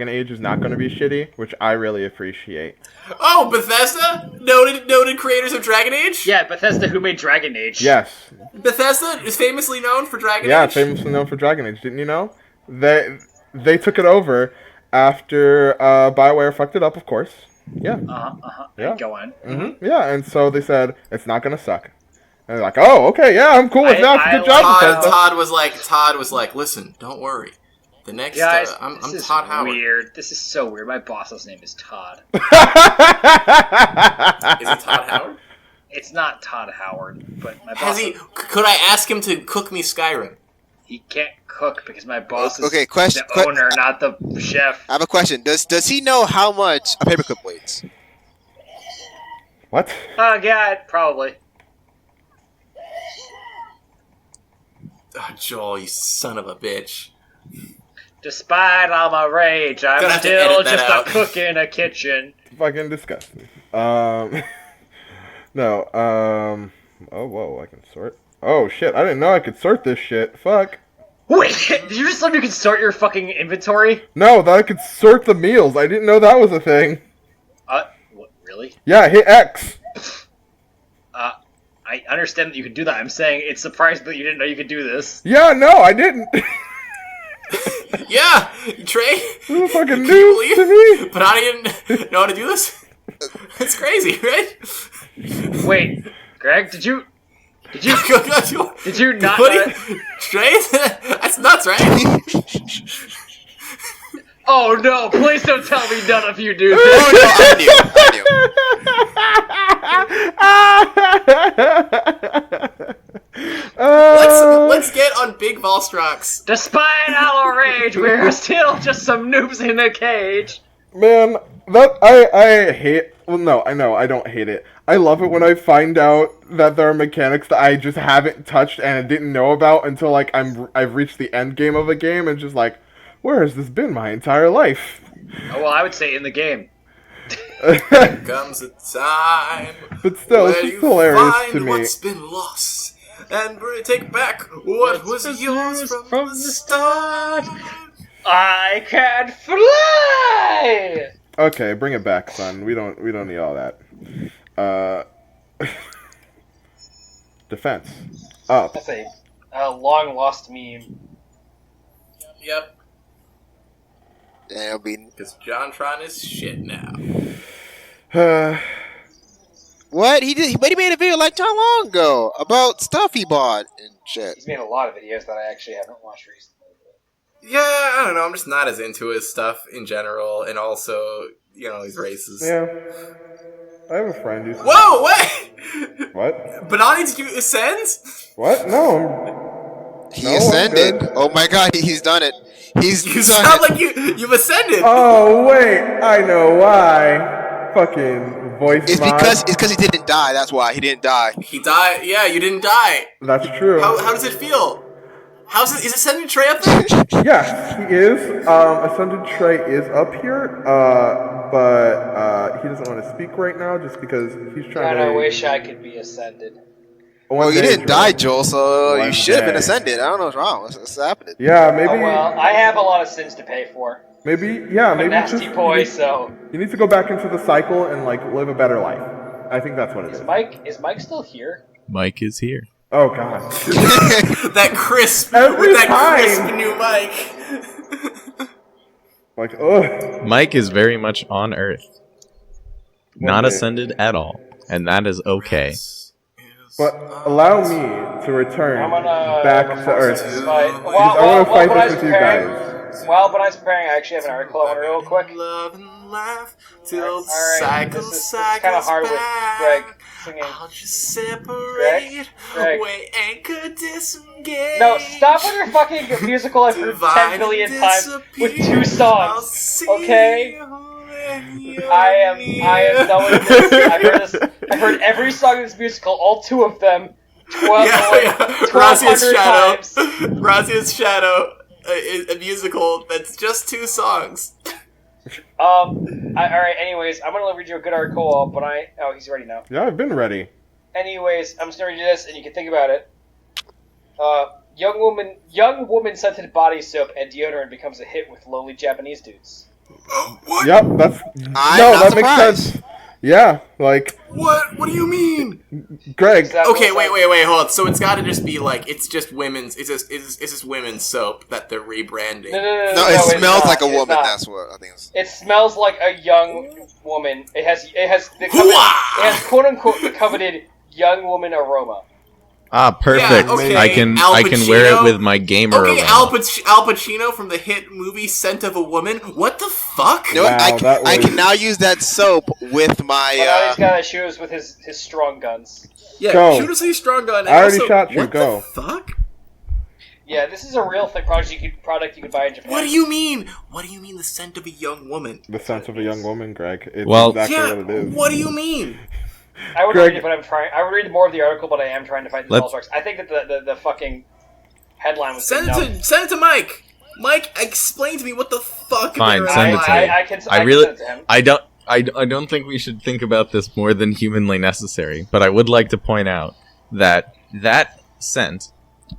Age is not going to be shitty, which I really appreciate. Oh, Bethesda, noted creators of Dragon Age. Yeah, Bethesda, who made Dragon Age. Yes, Bethesda is famously known for Dragon yeah, Age. famously known for Dragon Age. Didn't you know? They took it over after BioWare fucked it up, of course. Yeah. Yeah. Go on. Yeah, and so they said it's not gonna suck. And they're like, oh, okay, yeah, I'm cool with that. Good job, Bethesda. Todd was like, listen, don't worry. The next, Guys, I'm this is Todd Howard. weird. This is so weird. My boss's name is Todd. Is it Todd Howard? It's not Todd Howard, but my boss. Could I ask him to cook me Skyrim? He can't cook because my boss is Okay, question- the owner, not the chef. I have a question. Does he know how much a paperclip weighs? What? Oh, God, probably. Oh, Joel, you son of a bitch. Despite all my rage, I'm Gonna have to still edit that just out. a cook in a kitchen. Fucking disgusting. No, oh, whoa, I can sort. Oh, shit, I didn't know I could sort this shit. Fuck. Wait, did you just let me can sort your fucking inventory? No, that I could sort the meals. I didn't know that was a thing. What, really? Yeah, hit X. I understand that you can do that. I'm saying it's surprising that you didn't know you could do this. Yeah, no, I didn't. Yeah, Trey. This is fucking Can you news believe? to me. But I didn't know how to do this. It's crazy, right? Wait, Greg, did you... Did you not? Trey? That's nuts, right? Oh no! Please don't tell me none of you do this. Oh no, I knew. Let's get on Big Volstrox. Despite our rage, we're still just some noobs in a cage. Man, that I hate. Well, no, I know I don't hate it. I love it when I find out that there are mechanics that I just haven't touched and didn't know about until like I've reached the end game of a game and just like, where has this been my entire life? Oh, well, I would say in the game. Comes a time, But still, it's just hilarious to me. What's been lost and take back what was yours from the start. I can fly. Okay, bring it back, son. We don't need all that. Defense. Up. That's a long lost meme. Yep. Yeah, it'll be. Because JonTron is shit now. What he did? But he made a video like how long ago about stuff he bought and shit. He's made a lot of videos that I actually haven't watched recently. Yeah, I don't know. I'm just not as into his stuff in general, and also, he's racist. Yeah. I have a friend who's... Whoa, wait! What? Bennoni, did you ascend? What? No. He No, I'm ascended. good. Oh my god, he's done it. You done sound it. like you've ascended. Oh, wait. I know why. Fucking voice It's mod. because he didn't die. That's why he didn't die. He died. Yeah, you didn't die. That's true. How does it feel? Is Ascended Trey up there? Yes, he is. Ascended Trey is up here, but he doesn't want to speak right now just because he's trying God, to... I wish I could be ascended. Well, you didn't die, Joel, so One you should have been day. ascended. I don't know what's wrong. What's happening? Yeah, maybe... Oh well, I have a lot of sins to pay for. Maybe I'm a just... nasty boy, so... You need to go back into the cycle and, like, live a better life. I think that's what it is. Is Mike still here? Mike is here. Oh, God. That crisp, Every with that time. crisp new mic. Like, ugh. Mike is very much on Earth. Not day. ascended at all. And that is okay. But allow me to return I'm gonna... back to Earth. Fight. I want to fight this with you guys. Well, but I was preparing, I actually have an article I want to read real quick. Love and laugh till Alright, this is kind of hard with Greg singing. I'll just separate Greg. away anchor disengage. No, stop with your fucking musical I've heard 10 million times with 2 songs. Okay? I am done with this. I've heard every song in this musical, all 2 of them, 1,200 times. Razia's Shadow, a musical that's just 2 songs. Alright, anyways, I'm gonna read you a good article, but oh, he's ready now. Yeah, I've been ready. Anyways, I'm just gonna read you this, and you can think about it. Young woman scented body soap and deodorant becomes a hit with lowly Japanese dudes. What? Yep, that's... that makes sense. Yeah, like... What? What do you mean? Greg... Okay, wait, hold on. So it's gotta just be like, it's just women's soap that they're rebranding. No, it smells like a it's woman. not. That's what I think. It smells like a young woman. It has quote unquote the coveted young woman aroma. Ah, perfect. Yeah, okay. I can Al wear it Pacino? with my gamer Okay, aroma. Al Pacino from the hit movie Scent of a Woman. What the fuck? You know what? Wow, I can now use that soap with my. But now he's got shoes with his strong guns. Yeah, Go. shoot us a strong gun. I already also, shot you, what go. the fuck? Yeah, this is a real product you could buy in Japan. What do you mean? What do you mean the scent of a young woman? The sense of a young woman, Greg. It's Well, exactly Yeah, what it is. what do you mean? I would Greg. read it, but I would read more of the article, but I am trying to find the Let's- false I think that the fucking headline was Send enough. it to Mike. Mike, explain to me what the fuck. Fine, they're send it to me. I can really- send it to him. I don't think we should think about this more than humanly necessary, but I would like to point out that scent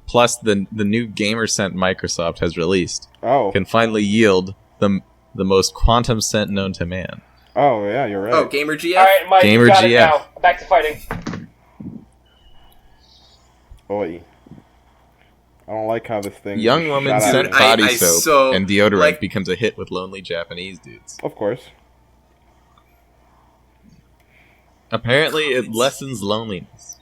plus the new gamer scent Microsoft has released Oh. can finally yield the most quantum scent known to man. Oh, yeah, you're right. Oh, Gamer GF? Alright, Mike, Gamer you got it GF. now. Back to fighting. Oi. I don't like how this thing... Young shot woman out scent of- body I soap so, and deodorant like- becomes a hit with lonely Japanese dudes. Of course. Apparently, it lessens loneliness.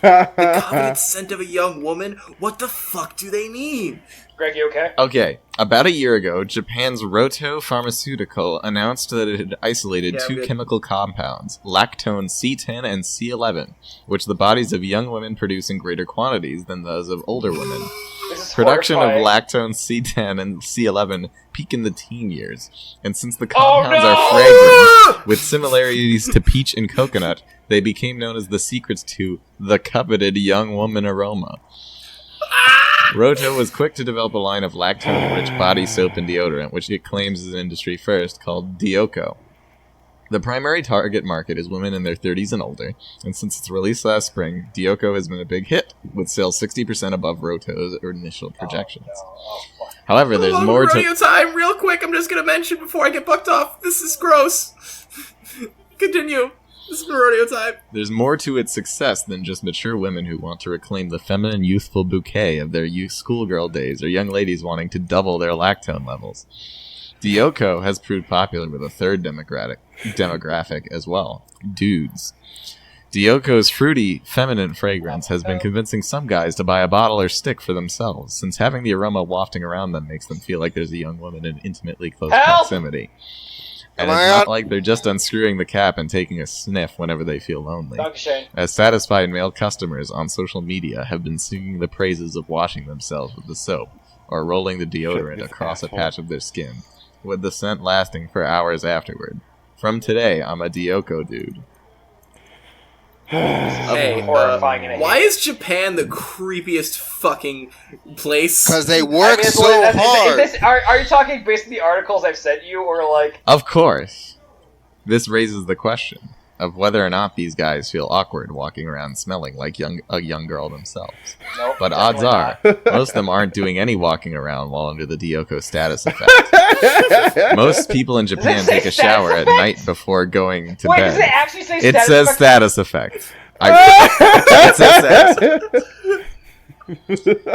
The coveted scent of a young woman? What the fuck do they mean? Greg, you okay? Okay, about a year ago, Japan's Roto Pharmaceutical announced that it had isolated Yeah, two good. chemical compounds, lactone C10 and C11, which the bodies of young women produce in greater quantities than those of older women. This is Production of horrifying. lactone C10 and C11 peak in the teen years, and since the Oh, compounds no! are fragrant, with similarities to peach and coconut, they became known as the secrets to the coveted young woman aroma. Roto was quick to develop a line of lactone-rich body soap and deodorant, which it claims is an industry first, called Dioko. The primary target market is women in their 30s and older, and since its release last spring, Dioko has been a big hit, with sales 60% above Roto's initial projections. However, there's Hello, more rodeo to... time, real quick. I'm just gonna mention before I get bucked off. This is gross. Continue. This is rodeo time. There's more to its success than just mature women who want to reclaim the feminine, youthful bouquet of their youth schoolgirl days, or young ladies wanting to double their lactone levels. Dioko has proved popular with a third demographic as well, dudes. Dioko's fruity, feminine fragrance has been convincing some guys to buy a bottle or stick for themselves, since having the aroma wafting around them makes them feel like there's a young woman in intimately close Help! proximity. And Am it's I not on? like they're just unscrewing the cap and taking a sniff whenever they feel lonely. Dr. Shane. As satisfied male customers on social media have been singing the praises of washing themselves with the soap, or rolling the deodorant This across asshole. a patch of their skin, with the scent lasting for hours afterward. From today, I'm a Dioko dude. Hey, horrifying and I why hate is Japan the creepiest fucking place? Because they I work mean, so is hard. this, are you talking based on the articles I've sent you, or like... Of course. This raises the question of whether or not these guys feel awkward walking around smelling like a young girl themselves. Nope, But odds definitely are, not. most of them aren't doing any walking around while under the Dioko status effect. Most people in Japan Does it say take a status shower at effect? night before going to Wait, bed. does it actually say It status says effect? status effect. It says status effect.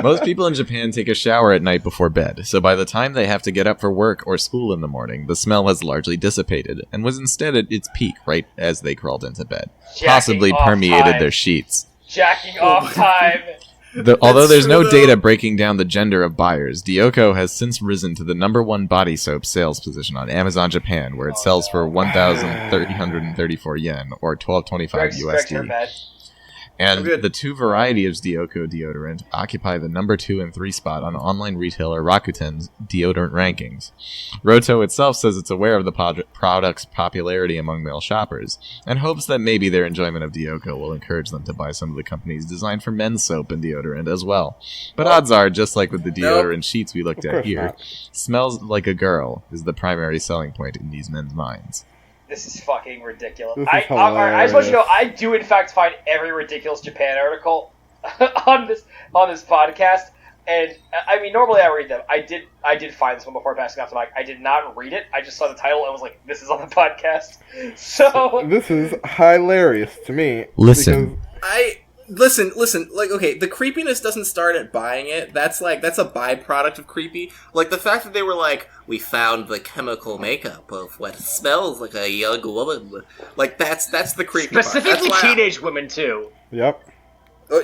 Most people in Japan take a shower at night before bed, so by the time they have to get up for work or school in the morning, the smell has largely dissipated, and was instead at its peak right as they crawled into bed, Jacking possibly off permeated time. their sheets. Jacking off time. Although there's no true, though. data breaking down the gender of buyers, Dioko has since risen to the #1 body soap sales position on Amazon Japan, where it sells for 1,334 yen, or $12.25 Greg's USD. her bed. And I'm good. the two varieties of Dioko deodorant occupy the number 2 and 3 spot on online retailer Rakuten's deodorant rankings. Roto itself says it's aware of the product's popularity among male shoppers, and hopes that maybe their enjoyment of Dioko will encourage them to buy some of the companies designed for men's soap and deodorant as well. But odds are, just like with the deodorant sheets we looked Of at course here, not. smells like a girl is the primary selling point in these men's minds. This is fucking ridiculous. This is I just want you to know, hilarious. I do in fact find every ridiculous Japan article on this podcast, and I mean normally I read them. I did find this one before passing off to Mike. I did not read it. I just saw the title and was like, "This is on the podcast." So This is hilarious to me. Listen. because- Listen, like, okay, the creepiness doesn't start at buying it. That's a byproduct of creepy. Like, the fact that they were like, we found the chemical makeup of what smells like a young woman. Like, that's the creepy specifically part. That's why teenage women too. Yep.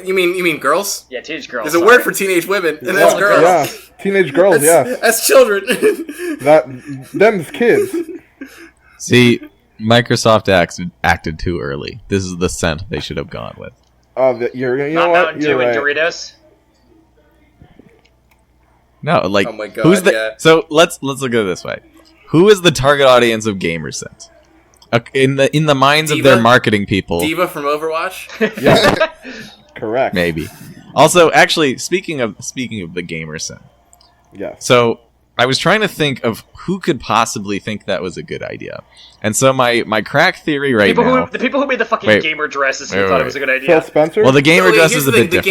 You mean girls? Yeah, teenage girls. There's a word for teenage women, and that's Yeah, girls. Yeah. Teenage girls, yeah. That's children. Them's kids. See, Microsoft acted too early. This is the scent they should have gone with. Oh, you know Not what? Mountain You're Dew and right. Doritos. No, like Oh my God, who's the? yeah. So let's look at it this way: who is the target audience of GamerSense? In the minds of their Diva? marketing people, Diva from Overwatch. Yeah. Correct. maybe. Also, actually, speaking of the GamerSense, Yes. so I was trying to think of who could possibly think that was a good idea, and so my crack theory right now. The people who made the fucking Wait. gamer dresses who Wait, thought wait, it was a good Phil idea. Spencer? Well, the gamer No, dress here's is a the bit thing, different.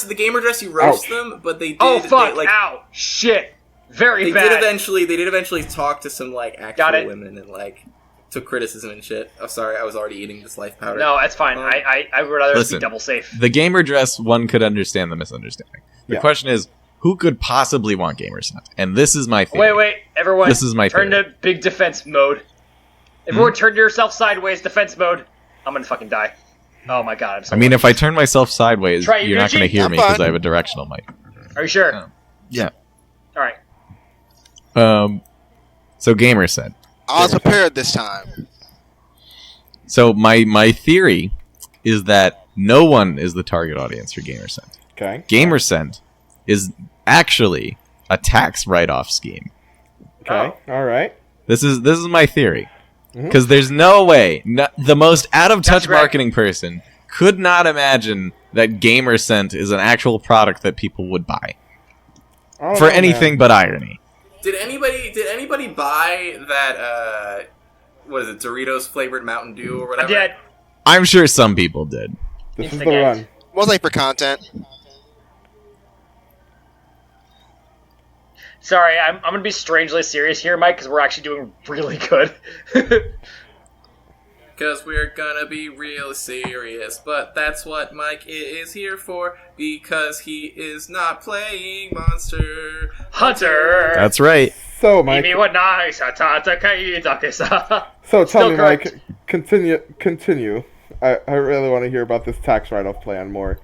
The gamer dress, you roast Ouch. them, but they did. Oh fuck! They, Ow! Shit! Very They bad. did eventually talk to some like Got actual it. women and like took criticism and shit. Oh, sorry, I was already eating this life powder. No, that's fine. I would rather Listen. be double safe. The gamer dress, one could understand the misunderstanding. The Yeah. question is, who could possibly want GamerSense? And this is my theory. Wait, everyone. This is my turn theory. to big defense mode. Everyone, turn yourself sideways, defense mode. I'm gonna fucking die. Oh my god, I'm so I mean, if I confused. turn myself sideways, Trey, you're not going to Gucci? hear I'm me because fine. I have a directional mic. Are you sure? Yeah. Alright. So Gamer said. I was prepared this time. So my theory is that no one is the target audience for GamerSend. Okay. GamerSend is actually a tax write-off scheme. Okay. All right. This is my theory. Mhm. Because there's no way the most out-of-touch That's right. marketing person could not imagine that GamerSend is an actual product that people would buy I don't for know, anything man. but irony. Did anybody buy that? What is it? Doritos flavored Mountain Dew or I whatever? did. I'm sure some people did. This is Instant the games. run. Mostly for content. Sorry, I'm gonna be strangely serious here, Mike, because we're actually doing really good. Because we're gonna be real serious, but that's what Mike is here for, because he is not playing Monster Hunter! That's right. So, Mike. Imi wa nai sa tatakai dake-sa. So Still tell me, correct. Mike. Continue. I really want to hear about this tax write-off plan more.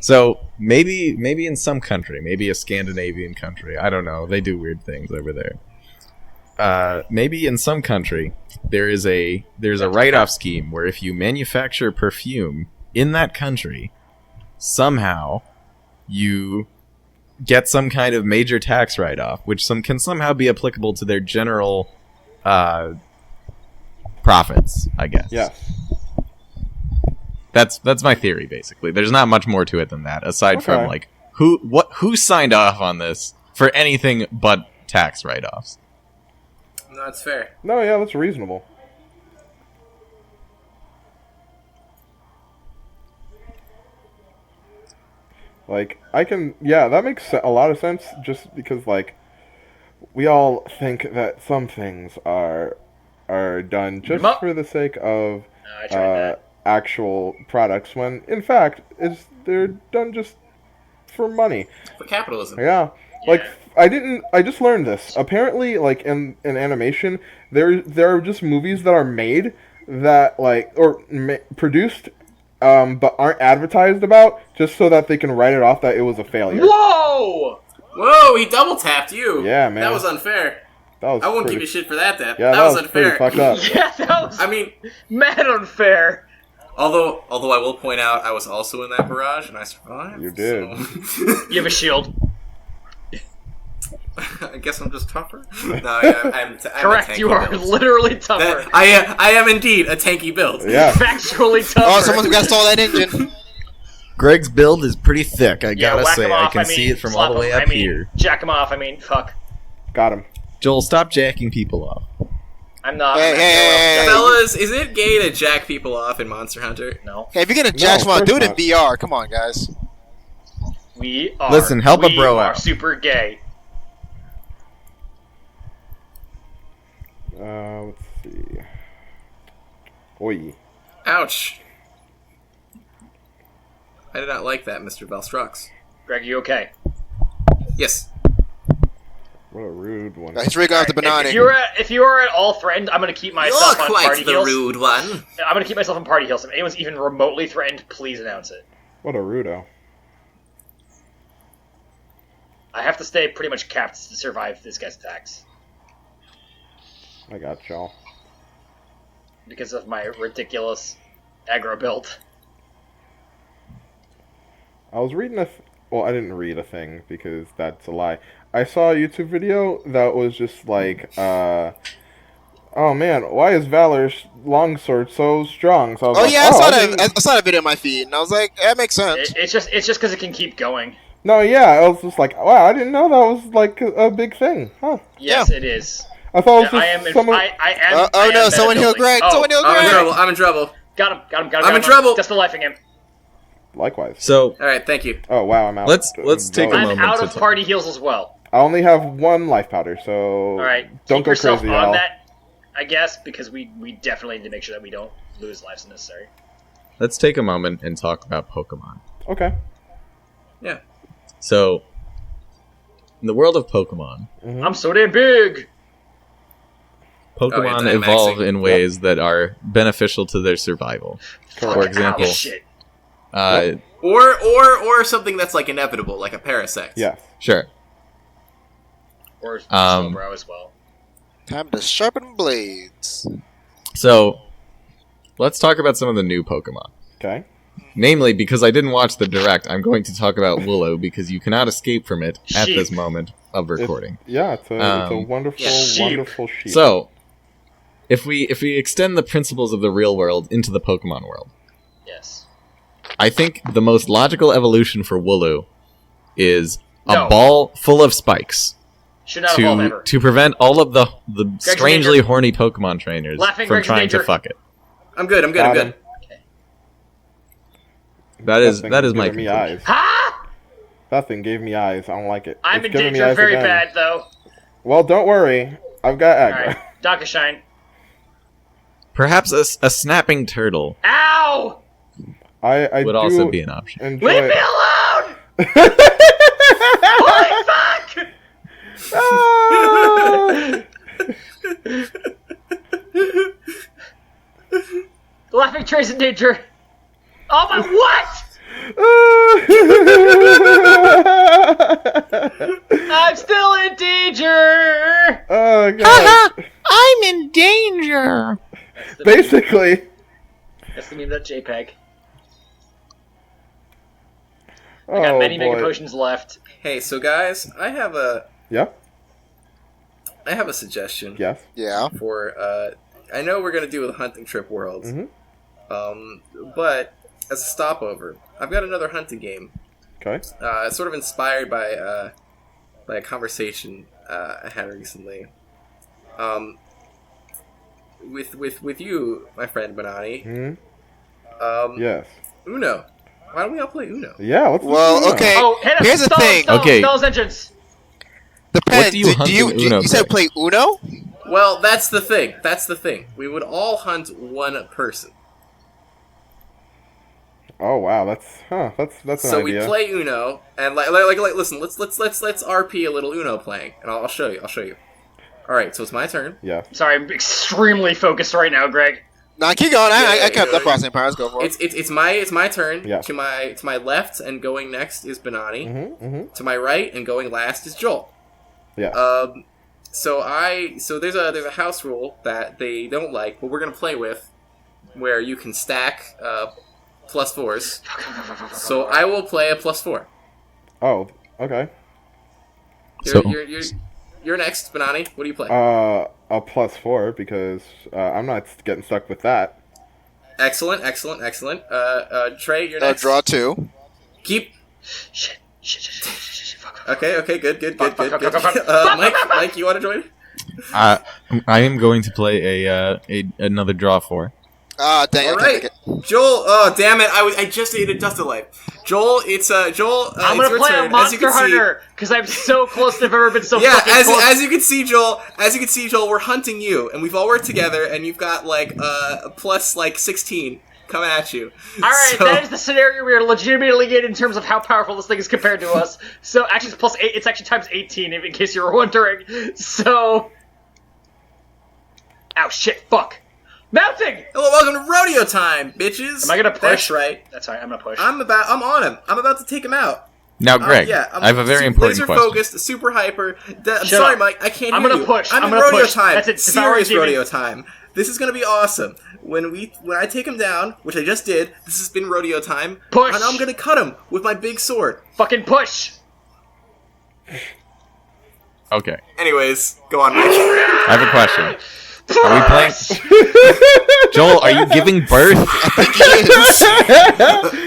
So maybe in some country, maybe a Scandinavian country, I don't know. They do weird things over there. Maybe in some country there's a write-off scheme where if you manufacture perfume in that country, somehow you get some kind of major tax write-off, which can somehow be applicable to their general profits, I guess. Yes. That's my theory, basically. There's not much more to it than that, aside from Okay. like who signed off on this for anything but tax write-offs. No, it's fair. No, yeah, that's reasonable. Like, that makes a lot of sense, just because, like, we all think that some things are done just Remote. for the sake of I tried that. actual products, when, in fact, they're done just for money. For capitalism. Yeah. Like, I just learned this. Apparently, like, in animation, there are just movies that are made that, like, or produced, but aren't advertised about, just so that they can write it off that it was a failure. Whoa! Whoa, he double tapped you. Yeah, man. That was unfair. That was I won't pretty, give you shit for that. That Yeah, was pretty unfair. fucked up. Yeah, that was I mean, mad unfair. although I will point out, I was also in that barrage and I survived. You did. So. You have a shield. I guess I'm just tougher. No, I'm a Correct, tanky you are build. literally tougher. That- I am indeed a tanky build. Yeah. Factually tougher. Oh, someone's got to stall that engine. Greg's build is pretty thick, I Yeah, gotta whack say. him I off, can see it from slap all the way him, up here. Jack him off, fuck. Got him. Joel, stop jacking people off. I'm not. Hey. Fellas, is it gay to jack people off in Monster Hunter? No. Hey, if you're gonna jack of someone, do it course in VR. Come on, guys. We are. Listen, help a we bro are out. super gay. Let's see. Oi. Ouch. I did not like that, Mr. Valstrux. Greg, you okay? Yes. What a rude one. He's rigging off the Bennoni. If you are at all threatened, I'm gonna keep myself on party heals. rude one. I'm gonna keep myself on party heals. If anyone's even remotely threatened, please announce it. What a rudo. I have to stay pretty much capped to survive this guy's attacks I got y'all. because of my ridiculous aggro build. I was reading well, I didn't read a thing because that's a lie. I saw a YouTube video that was just like, oh man, why is Valor's longsword so strong? So I was Oh like, yeah, didn't- I saw that video on my feed, and I was like, that makes sense. It's just because it can keep going. No, yeah, I was just like, wow, I didn't know that was like a big thing. Huh. Yes, it is. I thought it was I just am. someone... I am. Oh I am no, someone heal meta-building. Greg! Oh, Someone heal I'm in Greg! trouble. I'm in trouble. Got him. I'm in trouble. Just the lifing him. Likewise. So All right, thank you. Oh wow, I'm out. Let's take a I'm moment out to of talk. party heals as well. I only have one life powder, so All right, don't keep go yourself crazy, on y'all. that, I guess, because we definitely need to make sure that we don't lose lives unnecessary. Let's take a moment and talk about Pokemon. Okay. Yeah. So, in the world of Pokemon, I'm so damn big. Pokemon Dynamaxing. evolve in ways that are beneficial to their survival. For example, shit. Or something that's like inevitable, like a parasect. Yes. Sure. Or Slowbro as well. Time to sharpen blades. So, let's talk about some of the new Pokemon. Okay. Namely, because I didn't watch the Direct, I'm going to talk about Willow because you cannot escape from it at Sheep. this moment of recording. It's a wonderful, sheep. wonderful sheep. So, if we extend the principles of the real world into the Pokemon world, Yes. I think the most logical evolution for Wooloo is a No. ball full of spikes Should not evolve ever. to prevent all of the strangely danger. horny Pokemon trainers Laughing from Greg's in trying to danger. fuck it. I'm good. I'm Got good. him. That is thing my giving me conclusion. eyes. Ha! That thing gave me eyes. I don't like it. I'm It's in giving me danger eyes very again. bad, though. Well, don't worry. I've got aggro. Alright. Dockashine. Perhaps a snapping turtle Ow! I would do also be an option. enjoy Leave me it. alone! Holy fuck! Ah! Laughing Trey's in danger. Oh my what? I'm still in danger! Oh god. I'm in danger. Basically. That's the meme, that JPEG. Oh, I got many boy. Mega Potions left. Hey, so guys, I have a Yeah? suggestion Yes. Yeah. for. I know we're gonna do the hunting trip world, Mhm. but as a stopover, I've got another hunting game. Okay. It's sort of inspired by a conversation I had recently. With you, my friend Bennoni. Hmm? Yes. Uno. Why don't we all play Uno? Yeah, let's Well, do that. okay. Oh, hit us! Here's the Stall, thing. Stall, Okay. Stall's entrance. Depends. What do you hunt in Uno you said play Uno? Well, that's the thing. That's the thing. We would all hunt one person. Oh wow, that's an So we idea. play Uno, and like, listen. Let's RP a little Uno playing, and I'll show you. I'll show you. All right, so it's my turn. Yeah. Sorry, I'm extremely focused right now, Greg. Nah, keep going. I Yeah, kept yeah, up Processing Powers. Go for it. It's my turn. Yeah. To my left and going next is Bennoni. Mm-hmm. To my right and going last is Joel. Yeah. So there's a house rule that they don't like, but we're gonna play with, where you can stack +4s. So I will play a +4. Oh, okay. You're next, Bennoni. What do you play? A +4 because I'm not getting stuck with that. Excellent. Trey, you're next. Draw 2. Keep. Shit. Fuck. Okay. Good. Fuck, fuck, fuck, fuck, fuck. Mike, you want to join? I am going to play another draw 4. Ah, dang All it. right, Joel. Oh, damn it! I just ate a Dusted Life. Joel, it's Joel. I'm it's gonna your play turn. a Monster Hunter because I'm so close to have ever been so Yeah, fucking close. as you can see, Joel, we're hunting you, and we've all worked together, and you've got like plus 16 coming at you. All right, So- that is the scenario we are legitimately in terms of how powerful this thing is compared to us. So actually, it's +8. It's actually times 18, in case you were wondering. So, ow, shit, fuck, mounting. Hello, welcome to rodeo time, bitches. Am I gonna push? That's right. That's right. I'm gonna push. I'm on him. I'm about to take him out. Now, Greg, I'm I have a very important laser question. focused, super hyper. I'm Shut sorry, up. Mike. I can't I'm hear gonna you. push. I'm I'm in gonna rodeo push. time. That's it. Serious Devour rodeo TV. time. This is gonna be awesome. When I take him down, which I just did. This has been rodeo time. Push. And I'm gonna cut him with my big sword. Fucking push. Okay, Anyways, go on, Mike. I have a question. Are we playing? Joel, are you giving birth?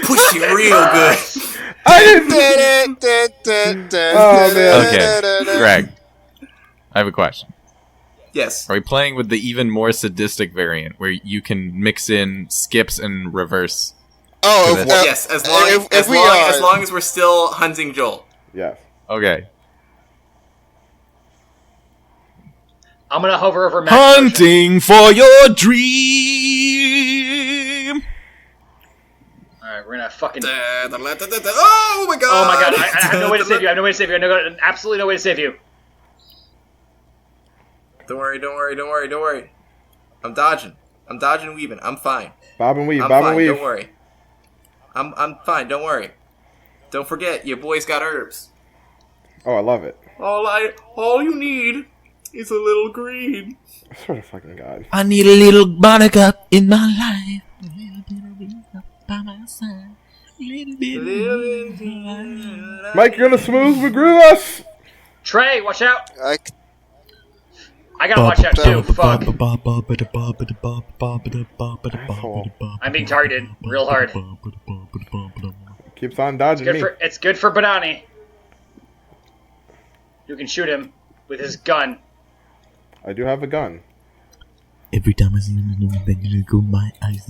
Pushing real good. I didn't. Oh, man. Okay, Greg, I have a question. Yes. Are we playing with the even more sadistic variant where you can mix in skips and reverse? Oh, if, Yes. As long as we're still hunting Joel. Yes. Okay. I'm gonna hover over Max. Hunting for your dream. All right, we're gonna fucking. Oh my god! Oh my god! I have no way to save you. I have no way to save you. Absolutely no way to save you. Don't worry. I'm dodging and weaving. I'm fine. Bob and weave, I'm bob fine. and weave. Don't worry. I'm fine. Don't worry. Don't forget, your boy's got herbs. Oh, I love it. All you need is a little green. I swear to fucking God. I need a little buttercup in my life. A little bit of buttercup by my side. A little bit of... Mike, you're gonna smooth McGrew us. Trey, watch out! I, I gotta watch out too. Fuck. Asshole. I'm being targeted real hard. Keeps on dodging me. It's good for Bennoni. You can shoot him with his gun. I do have a gun. Every time I see him, go my eyes.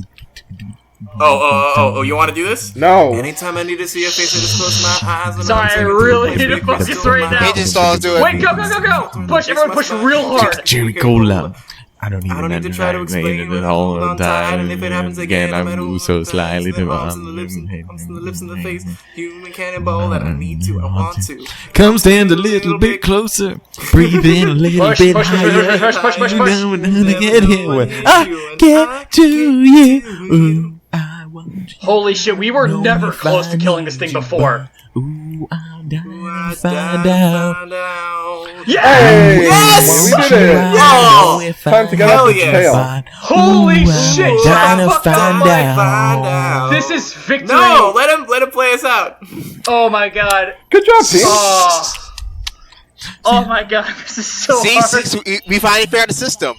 Oh, you want to do this? No. Anytime I need to see your face, I just close my eyes. And Sorry, I really need to focus right now. Agent Stalls do it. Wait, go! Push, everyone push real hard. Jerry Cola. I don't need to try to explain it all the time. And if it happens again, I move so slightly to arms and the lips and the face. Human cannonball that I need to, I want to. Come stand a little bit closer. Breathe in a little bit higher. Push. You know when I get here when I get to you. Ooh, I want you. Holy shit, we were never close to killing this thing before. Ooh, I'll die to find out. Yeah! Yes! We did it! Oh! Time to get off the yes. tail. Holy shit! I'm Shut dying the to fuck find up. out. This is victory! No, let him play us out. Oh my god. Good job, team. Oh my god, this is so See, hard. we finally figured out the system.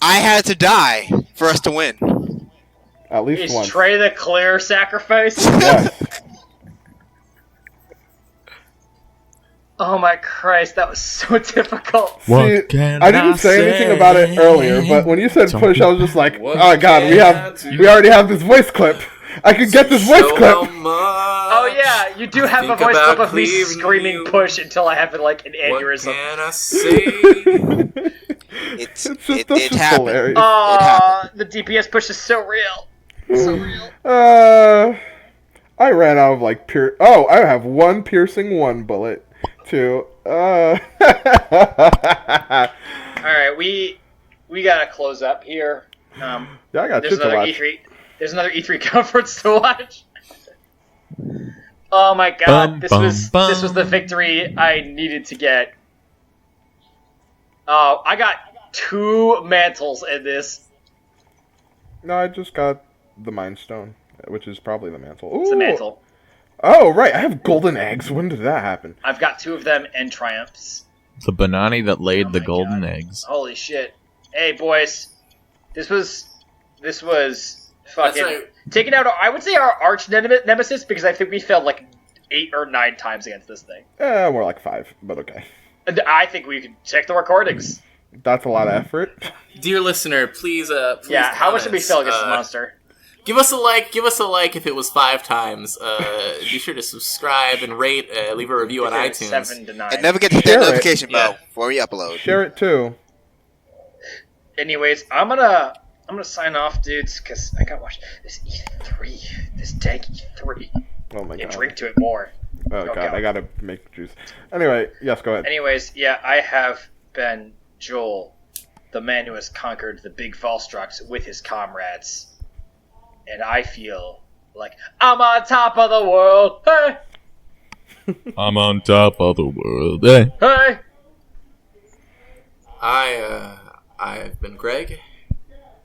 I had to die for us to win. At least Is one. Trey the clear sacrifice? Yes. Oh my Christ, that was so difficult. See, What can I didn't I say anything say? about it earlier, but when you said push, I was just like, What oh god, can we already have this voice clip. I could get this voice clip. Oh yeah, you do have a think voice about clip of me cleaving screaming you. push until I have like an What aneurysm. can I say? It's It just happened. hilarious. The DPS push is so real. So real. I ran out of like pure. Oh, I have one piercing, one bullet. Two. Alright, we gotta close up here. Yeah, I got There's shit to another watch. E3. There's another E3 conference to watch. Oh my god, this was the victory I needed to get. Oh, I got 2 mantles in this. No, I just got the Mind Stone, which is probably the mantle. Ooh. It's a mantle. Oh, right, I have golden eggs. When did that happen? I've got 2 of them and triumphs. The Bennoni that laid the my golden God. eggs. Holy shit. Hey boys, this was fucking right. taking out I would say our arch nemesis because I think we failed like 8 or 9 times against this thing. More like 5, but okay. And I think we could check the recordings. That's a lot of effort. Dear listener, please Yeah, how much did we comments. fail against the monster? Give us a like if it was 5 times. Be sure to subscribe and rate, leave a review on If it was iTunes. 7 to 9. And never get to hit Share that it. notification bell Yeah. before we upload. Share it too. Anyways, I'm gonna sign off, dudes, because I gotta watch this E3, this dank E3, Oh my and god. drink to it more. Oh god, Okay. I gotta make juice. Anyway, yes, go ahead. Anyways, yeah, I have been Joel, the man who has conquered the big Volstructs with his comrades. And I feel like I'm on top of the world. Hey, I'm on top of the world. Hey. hey. I've been Greg,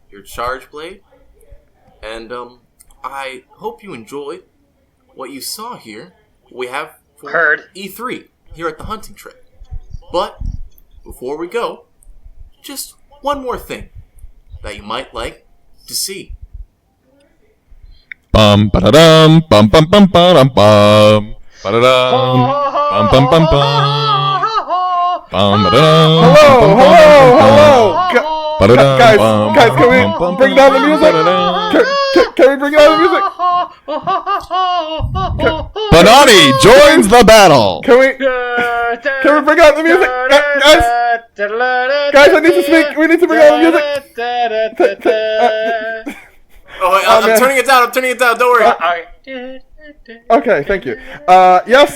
your Charge Blade, and I hope you enjoyed what you saw here. We have for Heard. E3 here at the hunting trip. But before we go, just one more thing that you might like to see. Bum ba-da-dum, bum bum bum ba-dum bum. Ba-da-dum, bum bum bum bum. Bum ba-da-dum, Hello, bum, bum, hello, bum, bum, hello! bum. Ba-da-dum, Guys, bum, guys, can we bum, bum, bring down the bum, music? ba-da-dum. Can we bring down the music? Bennoni joins the battle. Can we bring out the music? Guys, I need to speak. We need to bring out the music. Oh, wait, Oh, I'm man. turning it down. Don't worry. Okay. Okay, thank you. Yes,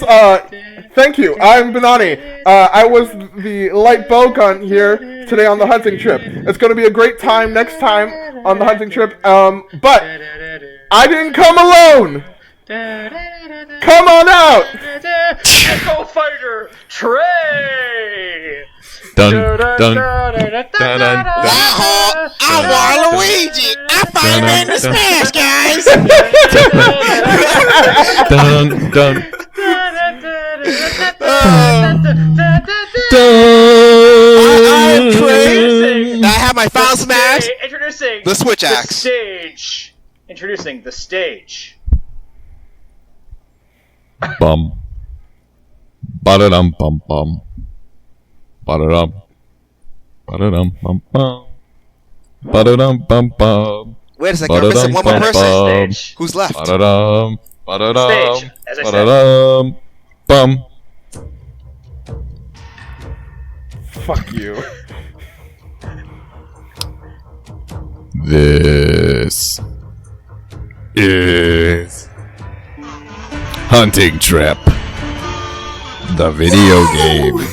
thank you. I'm Bennoni. I was the light bow gun here today on the hunting trip. It's going to be a great time next time on the hunting trip. But I didn't come alone. Come on out. Echo Fighter Trey. Dun dun dun dun. I'm Waluigi. I'm Fireman the Smash, guys. Dun dun I'm Trey. I have my final smash. Introducing The Switch the Axe. stage. Introducing the stage. Bum. Ba-da-dum bum bum. Ba-da-dum. Ba-da-dum bum bum. Ba-da-dum bum bum. Wait a second, I'm missing one more person. Stage. Who's left? Ba-da-dum. Ba-da-dum. Stage, as I said. Ba-da-dum. Bum. Fuck you. This is Hunting Trip, the video game.